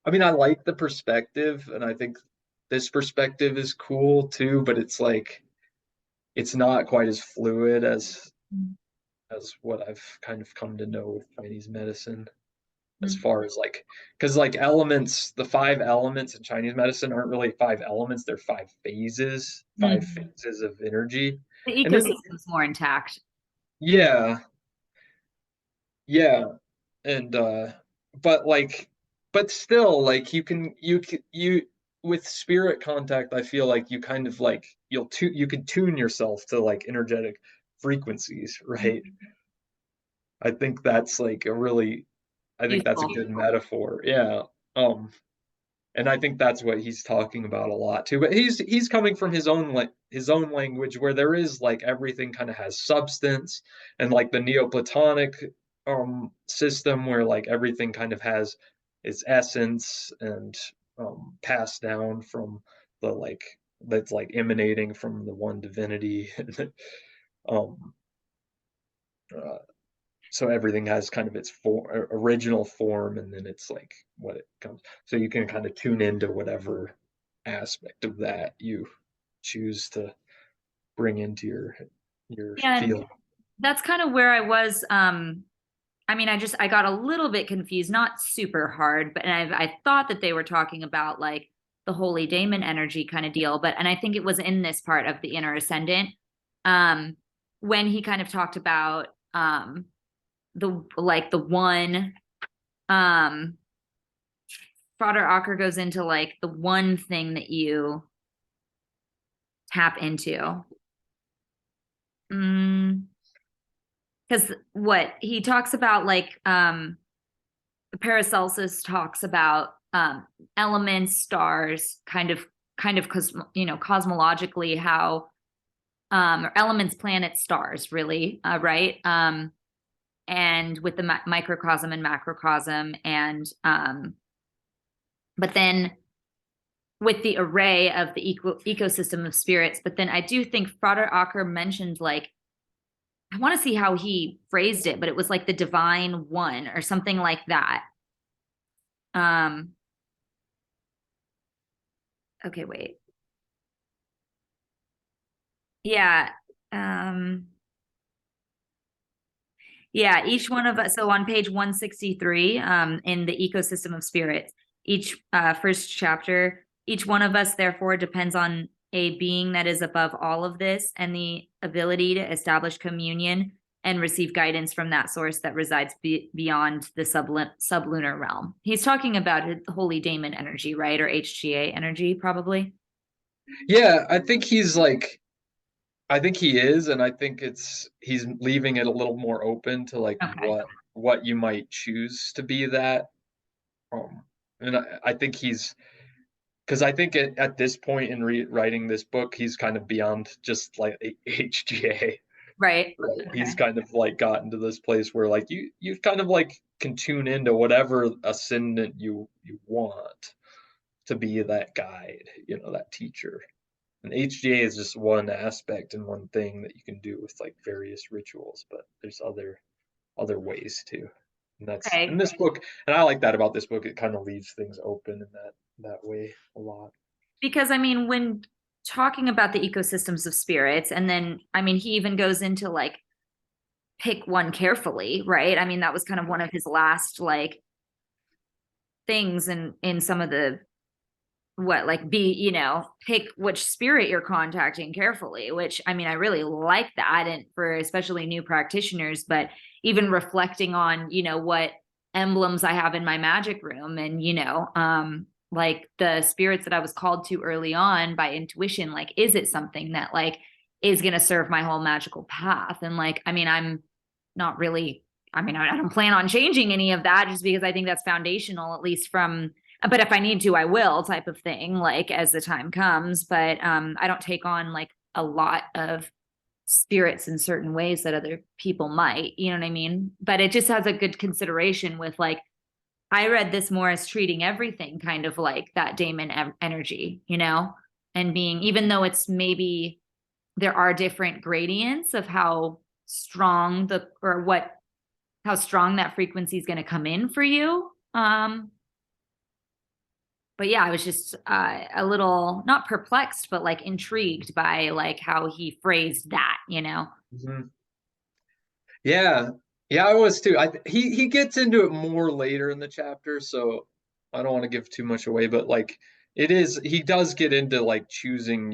mean, I like the perspective, and I think this perspective is cool too, but it's like, it's not quite as fluid as what I've kind of come to know with Chinese medicine, as far as like, because like elements, the 5 elements in Chinese medicine aren't really 5 elements, they're 5 phases, 5 phases of energy. The ecosystem's more intact. Yeah. Yeah. And but still, like, you with spirit contact, I feel like you kind of like you can tune yourself to like energetic frequencies, right? I think that's like I think that's a good metaphor. Yeah. And I think that's what he's talking about a lot too. But he's coming from his own language, where there is like everything kind of has substance, and like the Neoplatonic system, where like everything kind of has its essence, and passed down from the like that's like emanating from the one divinity. um so everything has kind of its original form, and then it's like what it comes. So you can kind of tune into whatever aspect of that you choose to bring into your field. That's kind of where I was. I mean, I got a little bit confused, not super hard, but I thought that they were talking about like the holy daemon energy kind of deal, and I think it was in this part of the inner ascendant, when he kind of talked about the one, Frater Acker goes into like the one thing that you tap into. Because what he talks about, like, Paracelsus talks about elements, stars, kind of cosmologically how, or elements, planets, stars, really, right? And with the microcosm and macrocosm, and but then with the array of the ecosystem of spirits. But then I do think Frater Acker mentioned, like, I want to see how he phrased it, but it was like the divine one or something like that. Okay, wait. Yeah. Yeah, each one of us. So on page 163, in the ecosystem of spirits, each first chapter, each one of us therefore depends on a being that is above all of this, and the ability to establish communion and receive guidance from that source that resides beyond the sublunar realm. He's talking about holy daemon energy, right? Or HGA energy, probably. Yeah, I think he is, and I think he's leaving it a little more open to like what you might choose to be that. And I think because I think at this point in writing this book, he's kind of beyond just like HGA. Right. Okay. He's kind of like gotten to this place where like you kind of like can tune into whatever ascendant you want to be that guide, that teacher. And HGA is just one aspect and one thing that you can do with like various rituals, but there's other ways too. And that's in this book, and I like that about this book. It kind of leaves things open in that way a lot. Because I mean, when talking about the ecosystems of spirits, and then I mean, he even goes into like pick one carefully, right? I mean, that was kind of one of his last like things in some of the pick which spirit you're contacting carefully, which I mean, I really like that, and for especially new practitioners, but even reflecting on, what emblems I have in my magic room. And, like the spirits that I was called to early on by intuition, like, is it something that like is going to serve my whole magical path? And like, I mean, I'm not really, I mean, I don't plan on changing any of that just because I think that's foundational, at least from, but if I need to, I will type of thing, like as the time comes. But I don't take on like a lot of spirits in certain ways that other people might, you know what I mean? But it just has a good consideration with like, I read this more as treating everything kind of like that daemon energy, and being, even though it's maybe there are different gradients of how strong how strong that frequency is going to come in for you. But yeah, I was just a little not perplexed, but like intrigued by like how he phrased that, Mhm. Yeah, yeah, I was too. He gets into it more later in the chapter, so I don't want to give too much away. But like, he does get into like choosing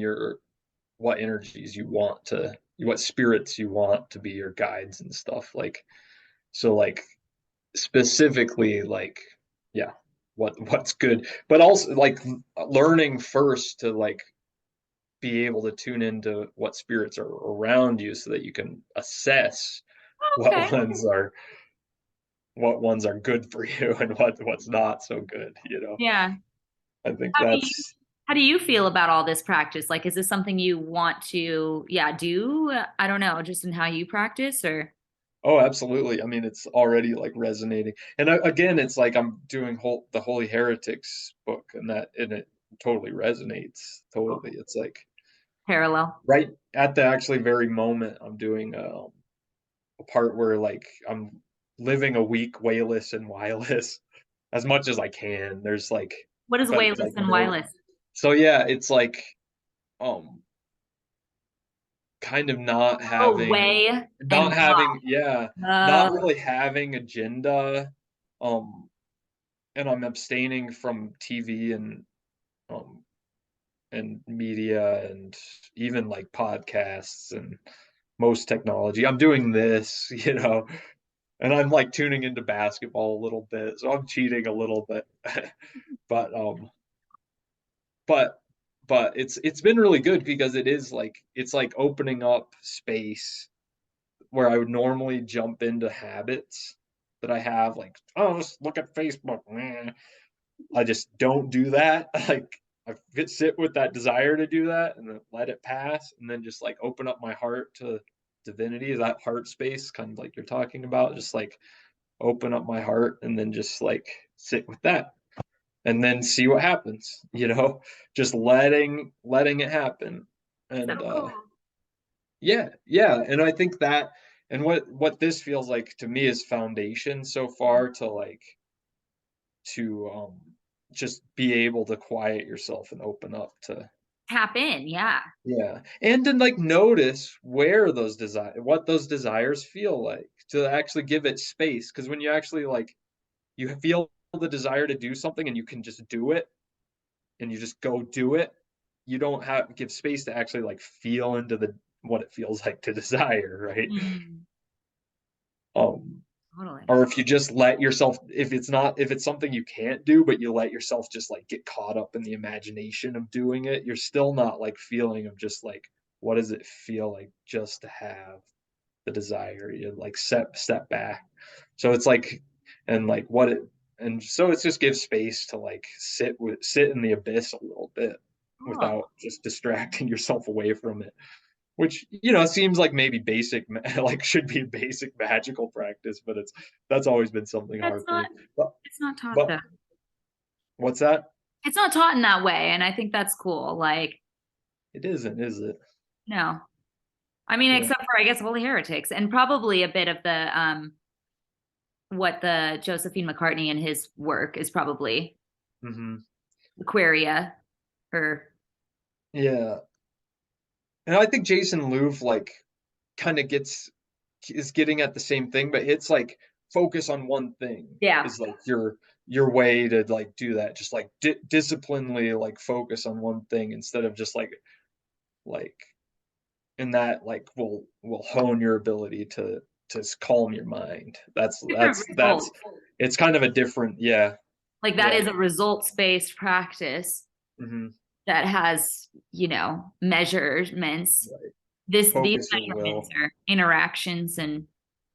what energies you want to, what spirits you want to be your guides and stuff. Like, so like specifically, like, yeah, what's good, but also like learning first to like be able to tune into what spirits are around you so that you can assess Okay. what ones are good for you and what's not so good, Yeah. I think How do you that's how do you feel about all this practice? Like, is this something you want to, yeah, do? I don't know, just in how you practice or oh, absolutely. I mean, it's already like resonating, and again, it's like I'm doing the Holy Heretics book, and it totally resonates. Totally, it's like parallel? right at the actually very moment I'm doing a part where like I'm living a week wayless and wireless as much as I can. There's like, What is but wayless like and no. wireless? So yeah, it's like um kind of not Oh, having way and yeah, not oh, really having agenda. Um and I'm abstaining from TV um and media and even like podcasts and most technology. I'm doing this, and I'm like tuning into basketball a little bit. So I'm cheating a little bit. but but it's been really good because it's like opening up space where I would normally jump into habits that I have, like, oh, just look at Facebook. I just don't do that. Like, sit with that desire to do that and then let it pass, and then just like open up my heart to divinity, that heart space, kind of like you're talking about. Just like open up my heart and then just like sit with that and then see what happens. Just letting it happen. so And cool. yeah, and I think that, and what this feels like to me is foundation so far to like to just be able to quiet yourself and open up to, Tap in, yeah. yeah, and then like notice where what those desires feel like, to actually give it space, because when you actually like you feel the desire to do something and you can just do it and you just go do it, you don't have give space to actually like feel into the what it feels like to desire, right? Mm, um totally. or if you just let yourself, if it's something you can't do but you let yourself just like get caught up in the imagination of doing it, you're still not like feeling of just like what does it feel like just to have the desire. You like step back. So it's like, and like and so it just gives space to like sit in the abyss a little bit Cool. without just distracting yourself away from it, which seems like maybe basic, like should be basic magical practice, but that's always been something That's hard for not me. but it's not taught but though. what's that? It's not taught in that way, and I think that's cool. Like, It isn't, is it? no. I mean, Yeah. except for I guess Holy Heretics and probably a bit of the what the Josephine McCartney and his work is probably Hmm. Aquaria or Yeah, and I think Jason Louv like kind of is getting at the same thing, but it's like focus on one thing yeah. is like your way to like do that. Just like disciplinedly like focus on one thing instead of just like and that like will hone your ability to calm your mind. That's results. it's kind of a different, yeah. Like that is a results-based practice that has, measurements. Right. These Focus your measurements will. are interactions and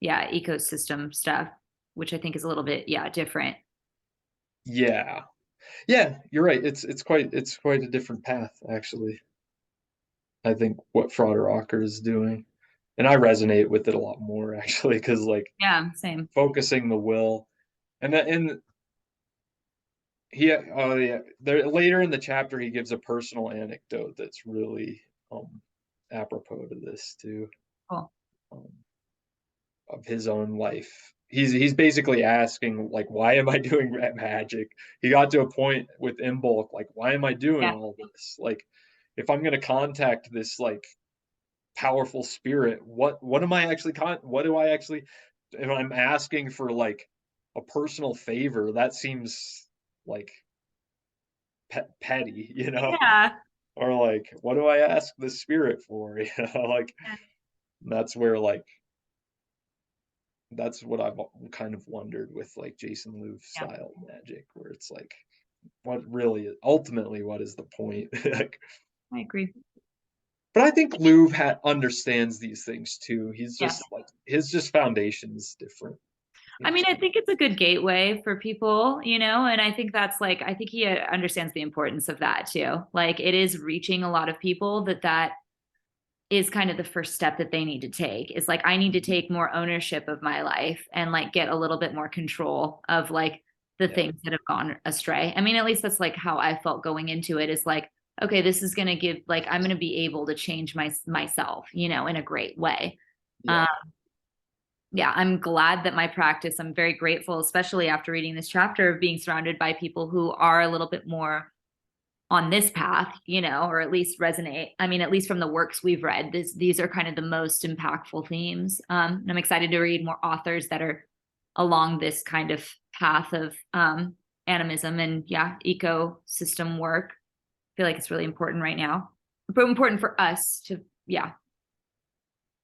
ecosystem stuff, which I think is a little bit, different. Yeah. Yeah, you're right. It's quite a different path, actually. I think what Frater Ocker is doing. And I resonate with it a lot more, actually, because like Yeah, same. focusing the will. And there later in the chapter he gives a personal anecdote that's really apropos to this too. Cool. Of his own life. He's basically asking like, why am I doing magic? He got to a point with Imbolc, like, why am I doing all this? Like, if I'm gonna contact this like powerful spirit, what am I actually what do I actually, if I'm asking for like a personal favor, that seems like petty, Yeah. or like, what do I ask the spirit for? Like that's where like that's what I've kind of wondered with like Jason Louv style magic, where it's like, what really ultimately what is the point? Like, I agree. but I think Louv understands these things too. He's Yeah. just like his diffundation's different. I mean, I think it's a good gateway for people, and I think that's like, I think he understands the importance of that too. Like it is reaching a lot of people that is kind of the first step that they need to take. Is like, I need to take more ownership of my life and like get a little bit more control of like the things that have gone astray. I mean, at least that's like how I felt going into it, is like, okay, this is going to give, like, I'm going to be able to change myself, in a great way. Yeah. I'm glad that my practice, I'm very grateful, especially after reading this chapter, of being surrounded by people who are a little bit more on this path, or at least resonate. I mean, at least from the works we've read, these are kind of the most impactful themes. And I'm excited to read more authors that are along this kind of path of animism and ecosystem work. I feel like it's really important right now, but important for us to,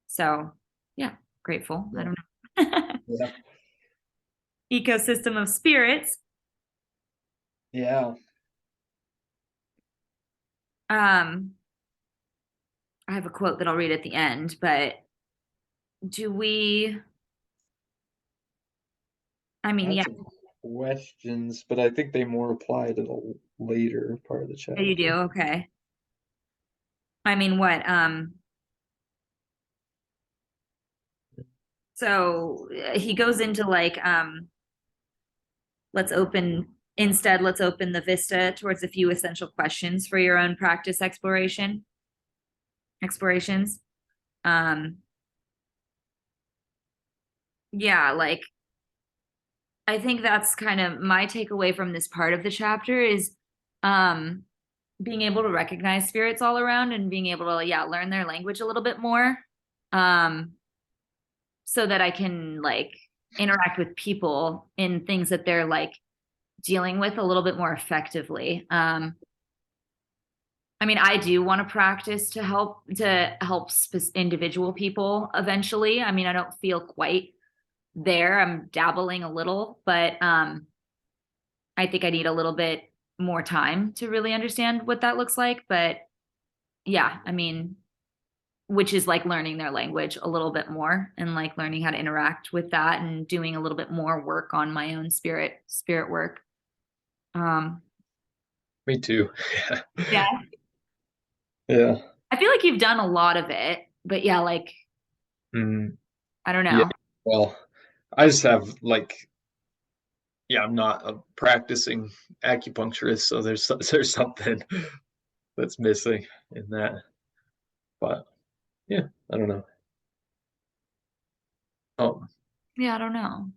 So grateful. I don't know. Yeah. Ecosystem of spirits. Yeah. I have a quote that I'll read at the end, but Questions, but I think they more apply to the later part of the chapter. You do? Okay. I mean, what? So he goes into like, let's open the vista towards a few essential questions for your own practice explorations. Like I think that's kind of my takeaway from this part of the chapter is being able to recognize spirits all around and being able to learn their language a little bit more, so that I can like interact with people in things that they're like dealing with a little bit more effectively. I mean, I do want to practice to help individual people eventually. I mean, I don't feel quite there. I'm dabbling a little, but I think I need a little bit more time to really understand what that looks like. But I mean, which is like learning their language a little bit more and like learning how to interact with that and doing a little bit more work on my own spirit work. Me too. Yeah. Yeah. I feel like you've done a lot of it, but like, I don't know. Yeah. Well, I just have like, I'm not a practicing acupuncturist, so there's something that's missing in that. But I don't know. I don't know.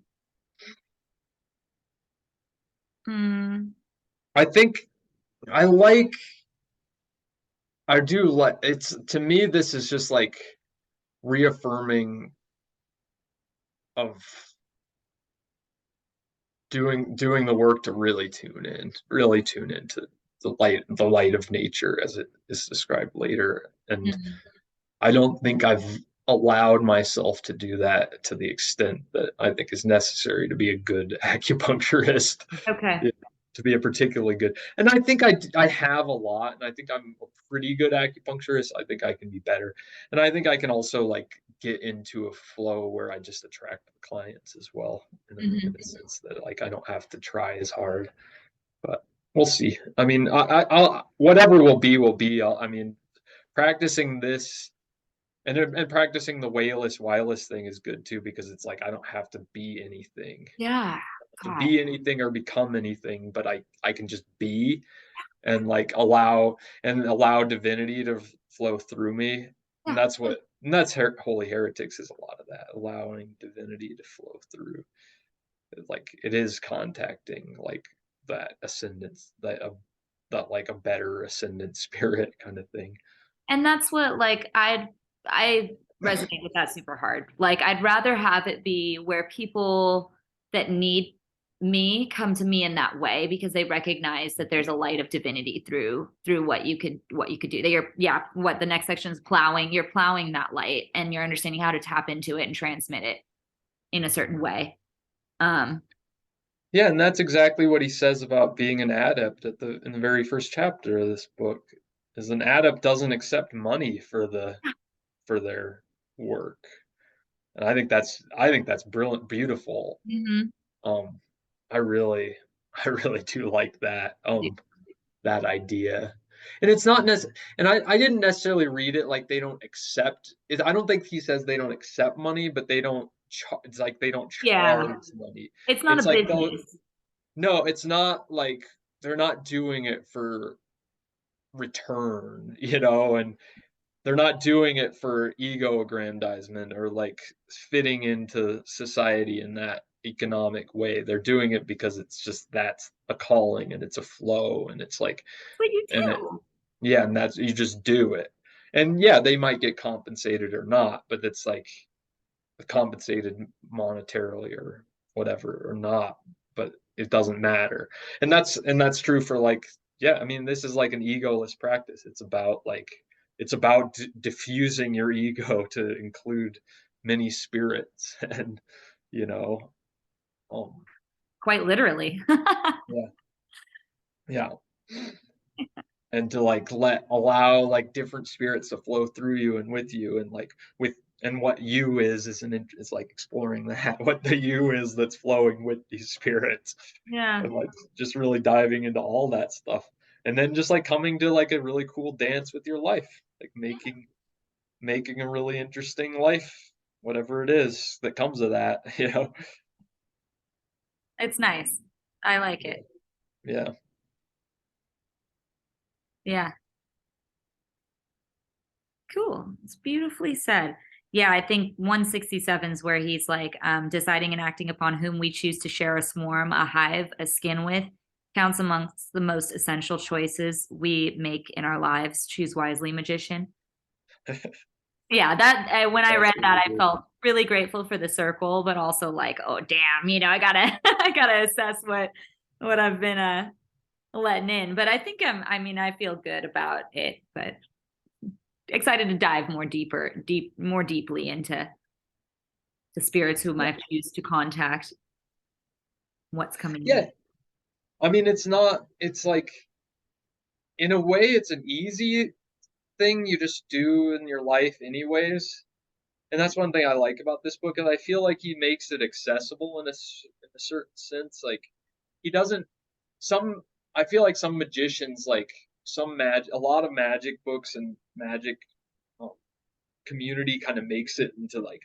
I think I do like it's, to me this is just like reaffirming of doing the work to really tune into the light of nature as it is described later. And I don't think I've allowed myself to do that to the extent that I think is necessary to be a good acupuncturist. Okay. Yeah, to be a particularly good. And I think I have a lot, and I think I'm a pretty good acupuncturist. I think I can be better. And I think I can also like get into a flow where I just attract the clients as well in a sense that like I don't have to try as hard. But we'll see. I mean, I'll whatever will be will be. I mean, practicing this and practicing the wayless thing is good too because it's like I don't have to be anything Yeah. to God. be anything or become anything, but I can just be and like allow divinity to flow through me. Yeah. And that's Holy Heretics is a lot of that, allowing divinity to flow through. Like it is contacting like that ascendance, that like a better ascendant spirit kind of thing. And that's what like I resonate with that super hard. Like I'd rather have it be where people that need me come to me in that way because they recognize that there's a light of divinity through what you could do. That you're what the next section is plowing. You're plowing that light and you're understanding how to tap into it and transmit it in a certain way. Yeah, and that's exactly what he says about being an adept in the very first chapter of this book. Is an adept doesn't accept money for their work. And I think that's brilliant, beautiful. Mhm. Um, I really I really do like that idea. And it's not necessarily, and I didn't necessarily read it like they don't accept it. I don't think he says they don't accept money, but they don't it's like they don't Yeah. charge money. It's not a It's like they'll business. no, it's not like they're not doing it for return, and they're not doing it for ego aggrandizement or like fitting into society in that economic way. They're doing it because it's just that's a calling and it's a flow and it's like That's what you and it do. yeah, and that's you just do it. And yeah, they might get compensated or not, but it's like compensated monetarily or whatever or not, but it doesn't matter. And that's true for like yeah, I mean this is like an egoless practice. It's about diffusing your ego to include many spirits and you know um Quite literally. yeah yeah and to like allow like different spirits to flow through you and with you and like with and what you is is like exploring that what the you is that's flowing with these spirits Yeah. and like just really diving into all that stuff and then just like coming to like a really cool dance with your life like making a really interesting life whatever it is that comes of that It's nice. I like it. yeah Yeah. Cool. It's beautifully said. Yeah, I think 167 is where he's like deciding and acting upon whom we choose to share a swarm, a hive, a skin with, counts amongst the most essential choices we make in our lives. Choose wisely, magician. Yeah, that when I that's read really that, I good. felt really grateful for the circle, but also like, oh damn, I gotta I gotta assess what I've been letting in. But I think I mean, I feel good about it, but excited to dive more deeply into the spirits whom yeah I've choose to contact, what's coming yeah in. I mean it's like in a way it's an easy thing you just do in your life anyways. And that's one thing I like about this book, and I feel like he makes it accessible in a certain sense. Like he doesn't some I feel like some magicians like a lot of magic books and magic um, community kind of makes it into like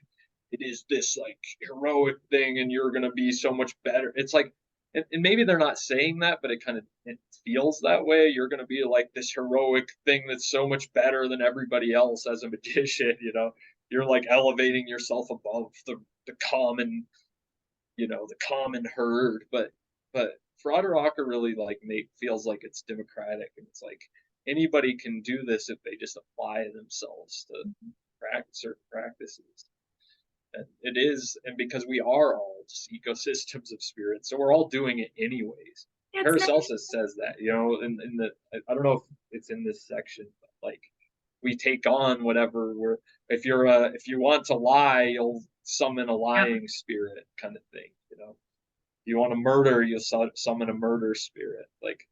it is this like heroic thing and you're gonna be so much better. It's like and maybe they're not saying that, but it feels that way. You're gonna be like this heroic thing that's so much better than everybody else as a magician, You're like elevating yourself above the common, the common herd. But Frater really like feels like it's democratic and it's like anybody can do this if they just apply themselves to practice certain practices. And it is, and because we are all just ecosystems of spirit, so we're all doing it anyways. It's nice. Paracelsus says that, in the I don't know if it's in this section, but like we take on whatever if you want to lie, you'll summon a lying spirit kind of thing, you know. If you want to murder, you'll summon a murder spirit. Like,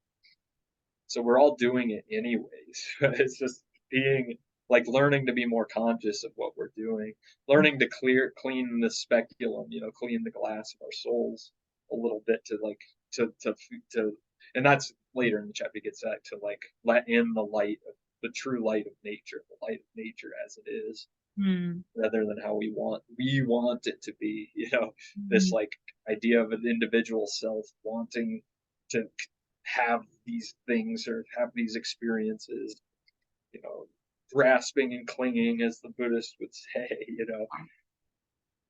so we're all doing it anyways. It's just being like learning to be more conscious of what we're doing, learning to clean the speculum, you know, clean the glass of our souls a little bit to like to and that's later in the chapter. He gets that to like let in the light of the true light of nature, the light of nature as it is, rather than how we want it to be, you know. This like idea of an individual self wanting to have these things or have these experiences, you know, grasping and clinging, as the Buddhist would say, you know,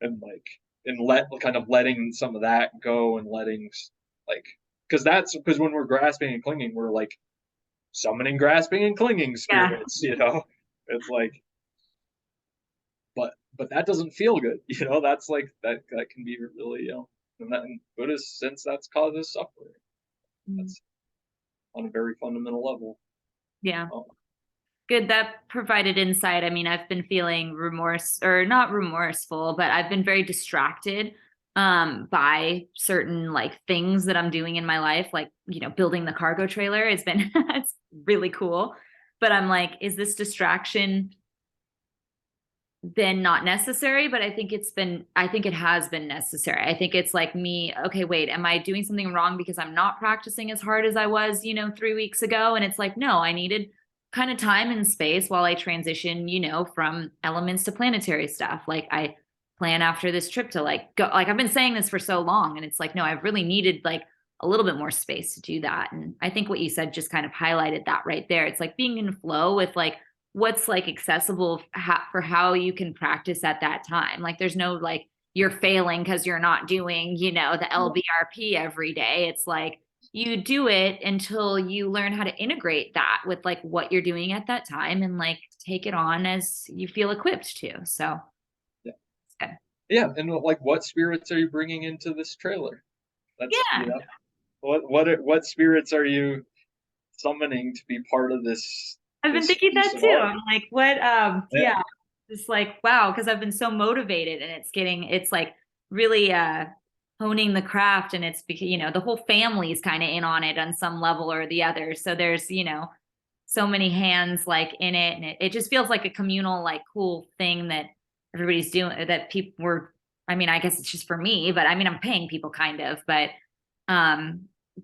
and like, and kind of letting some of that go, and letting like, because when we're grasping and clinging, we're like summoning grasping and clinging spirits, you know. It's like, but that doesn't feel good, you know. That's like that can be really, you know, and that in Buddhist sense, that's causes suffering. That's on a very fundamental level. Yeah. Good. That provided insight. I mean, I've been feeling remorse, or not remorseful, but I've been very distracted by certain like things that I'm doing in my life, like, you know, building the cargo trailer. It's been it's really cool. But I'm like, is this distraction been not necessary? But I think it has been necessary. I think it's like me, okay, wait, am I doing something wrong because I'm not practicing as hard as I was, you know, 3 weeks ago? And it's like, no, I needed kind of time and space while I transition, you know, from elements to planetary stuff. Like I plan after this trip to like go, like I've been saying this for so long, and it's like, no, I've really needed like a little bit more space to do that. And I think what you said just kind of highlighted that right there. It's like being in flow with like what's like accessible for how you can practice at that time. Like there's no like you're failing because you're not doing, you know, the LBRP every day. It's like you do it until you learn how to integrate that with like what you're doing at that time, and like take it on as you feel equipped to. So yeah, it's good. Yeah, and like, what spirits are you bringing into this trailer? That's, Yeah. you know, what spirits are you summoning to be part of this? I've been thinking that too. I'm like, what? Yeah, just like, wow, because I've been so motivated, and it's like really honing the craft, and it's because, you know, the whole family is kind of in on it on some level or the other. So there's, you know, so many hands like in it, and it just feels like a communal, like cool thing that everybody's doing, that people were, I mean, I guess it's just for me, but I mean, I'm paying people kind of, but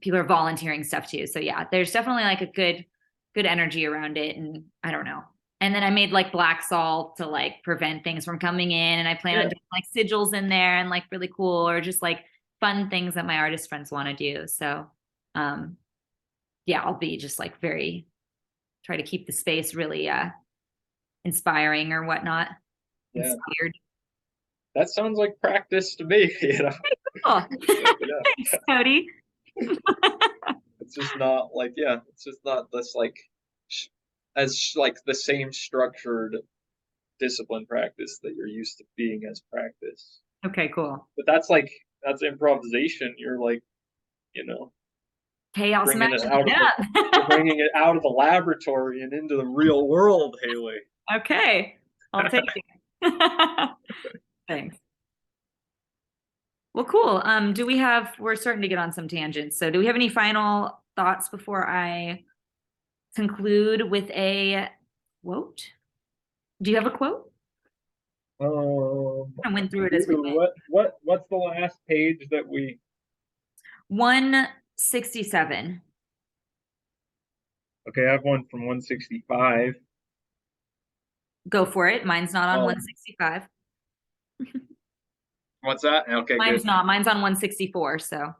people are volunteering stuff too. So yeah, there's definitely like a good energy around it. And I don't know. And then I made like black salt to like prevent things from coming in. And I plan on doing like sigils in there, and like really cool, or just like fun things that my artist friends want to do. So yeah, I'll be just like try to keep the space really inspiring or whatnot. Yeah. Inspired. That sounds like practice to me, you know. Cool. Thanks, Cody. It's just not like, yeah, it's just not this like as like the same structured discipline practice that you're used to being as practice. Okay, cool. But that's improvisation. You're like, you know, Chaos bringing magic. you're bringing it out of the laboratory and into the real world, Haley. Okay, I'll take it. Thanks. Well, cool. We're starting to get on some tangents. So do we have any final thoughts before I conclude with a quote? Do you have a quote? I went through it as we went. What's the last page that we 167. Okay, I have one from 165. Go for it. Mine's not on 165. What's that? Okay, Mine's good. not. Mine's on 164. So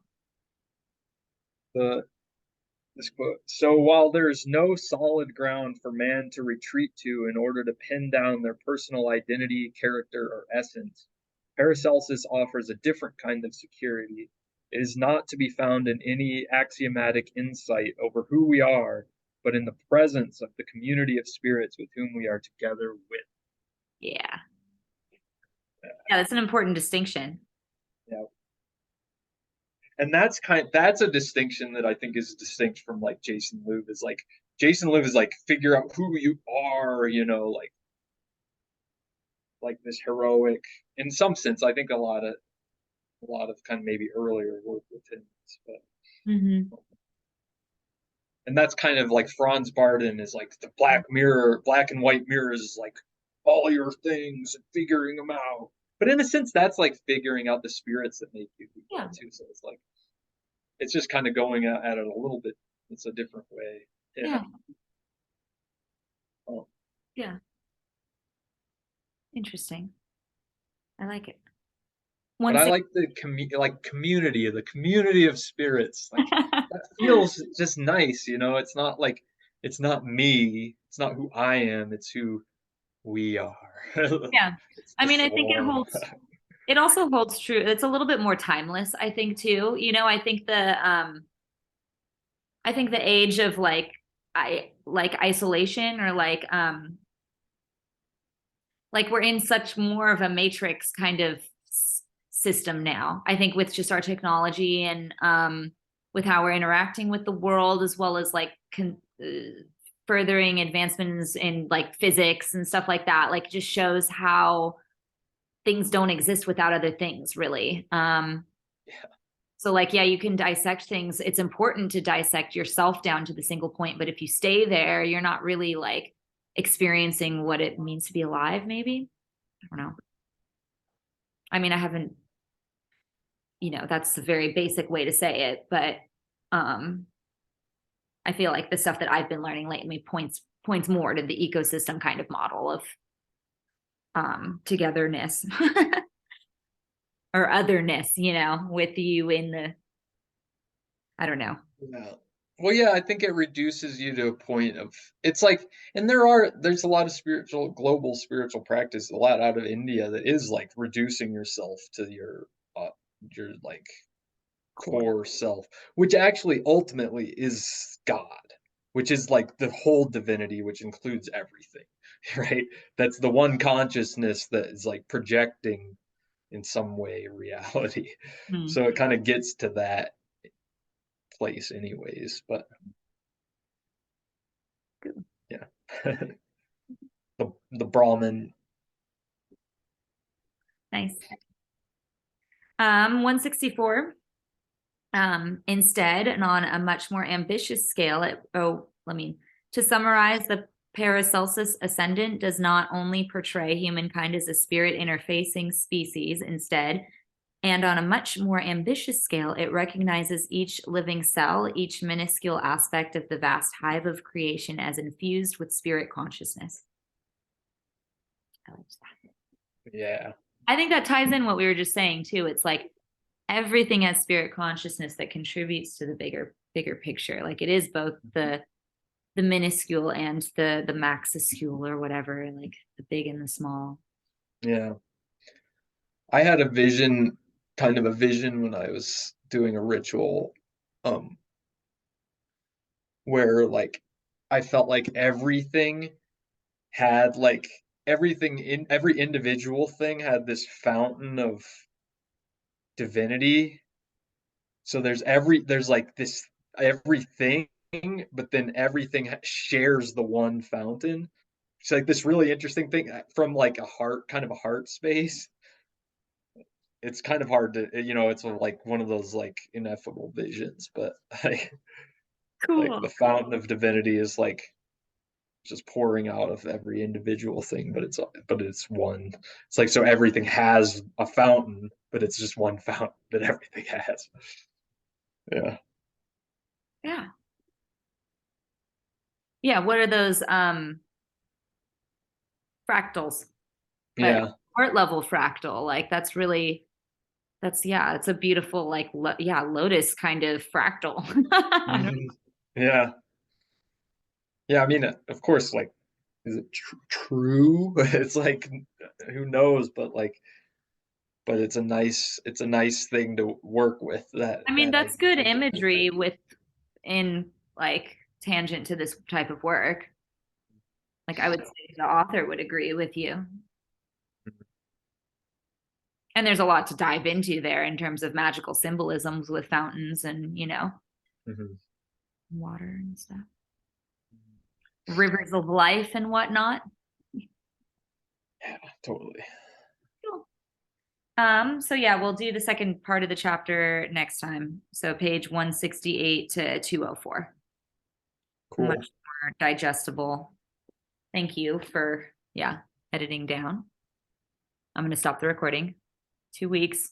this quote. So while there's no solid ground for man to retreat to in order to pin down their personal identity, character, or essence, Paracelsus offers a different kind of security. It is not to be found in any axiomatic insight over who we are, but in the presence of the community of spirits with whom we are together with. yeah. Yeah, that's an important distinction. Yeah. And that's a distinction that I think is distinct from like Jason Loeb, is like Jason Live is like figure out who you are, like this heroic. In some sense, I think a lot of kind of maybe earlier work with him, but and that's kind of like Franz Barden is like the black and white mirrors is like all your things and figuring them out. But in a sense, that's like figuring out the spirits that make you who you are too. So it's like it's just kind of going at it a little bit. It's a different way. Yeah. Oh. Yeah. Interesting. I like it. But I like the community, the community of spirits. Like that feels just nice, It's not like it's not me, it's not who I am, it's who we are. Yeah. I mean, I think it also holds true. It's a little bit more timeless, I think, too. I think the age of like isolation or like we're in such more of a matrix kind of system now. I think with just our technology and with how we're interacting with the world, as well as like furthering advancements in like physics and stuff like that, like just shows how things don't exist without other things, really. So like, yeah, you can dissect things. It's important to dissect yourself down to the single point, but if you stay there, you're not really like experiencing what it means to be alive, maybe. I don't know. I mean, I haven't, that's a very basic way to say it, but I feel like the stuff that I've been learning lately points more to the ecosystem kind of model of togetherness or otherness, with you in the, I don't know. Yeah. Well, yeah, I think it reduces you to a point of it's like, and there's a lot of global spiritual practice, a lot out of India that is like reducing yourself to your like core self, which actually ultimately is God, which is like the whole divinity, which includes everything, right? That's the one consciousness that is like projecting in some way reality. So it kind of gets to that place anyways, but yeah. the Brahmin. Nice. 164. Instead, and on a much more ambitious scale, to summarize, the Paracelsus ascendant does not only portray humankind as a spirit interfacing species instead, and on a much more ambitious scale, it recognizes each living cell, each minuscule aspect of the vast hive of creation as infused with spirit consciousness. I like that. Yeah. I think that ties in what we were just saying too. It's like everything has spirit consciousness that contributes to the bigger picture. Like it is both the minuscule and the maxuscule or whatever, like the big and the small. Yeah. I had kind of a vision when I was doing a ritual, where like I felt like everything had like everything in every individual thing had this fountain of divinity. So there's like this everything, but then everything shares the one fountain. It's like this really interesting thing from like kind of a heart space. It's kind of hard to, it's like one of those like ineffable visions, but like the fountain of divinity is like just pouring out of every individual thing, but it's one. It's like so everything has a fountain, but it's just one fountain that everything has. Yeah. Yeah. Yeah. What are those fractals? Yeah. Heart level fractal. Like it's a beautiful like lotus kind of fractal. Yeah. Yeah, I mean, of course, like, is it true? It's like, who knows? But it's a nice thing to work with. That I mean, that that's good imagery in like tangent to this type of work. Like I would say the author would agree with you. And there's a lot to dive into there in terms of magical symbolisms with fountains and, water and stuff. rivers of life and whatnot. Yeah, totally. Cool. So yeah, we'll do the second part of the chapter next time. So page 168 to 204. Cool. Much more digestible. Thank you for, editing down. I'm going to stop the recording. 2 weeks.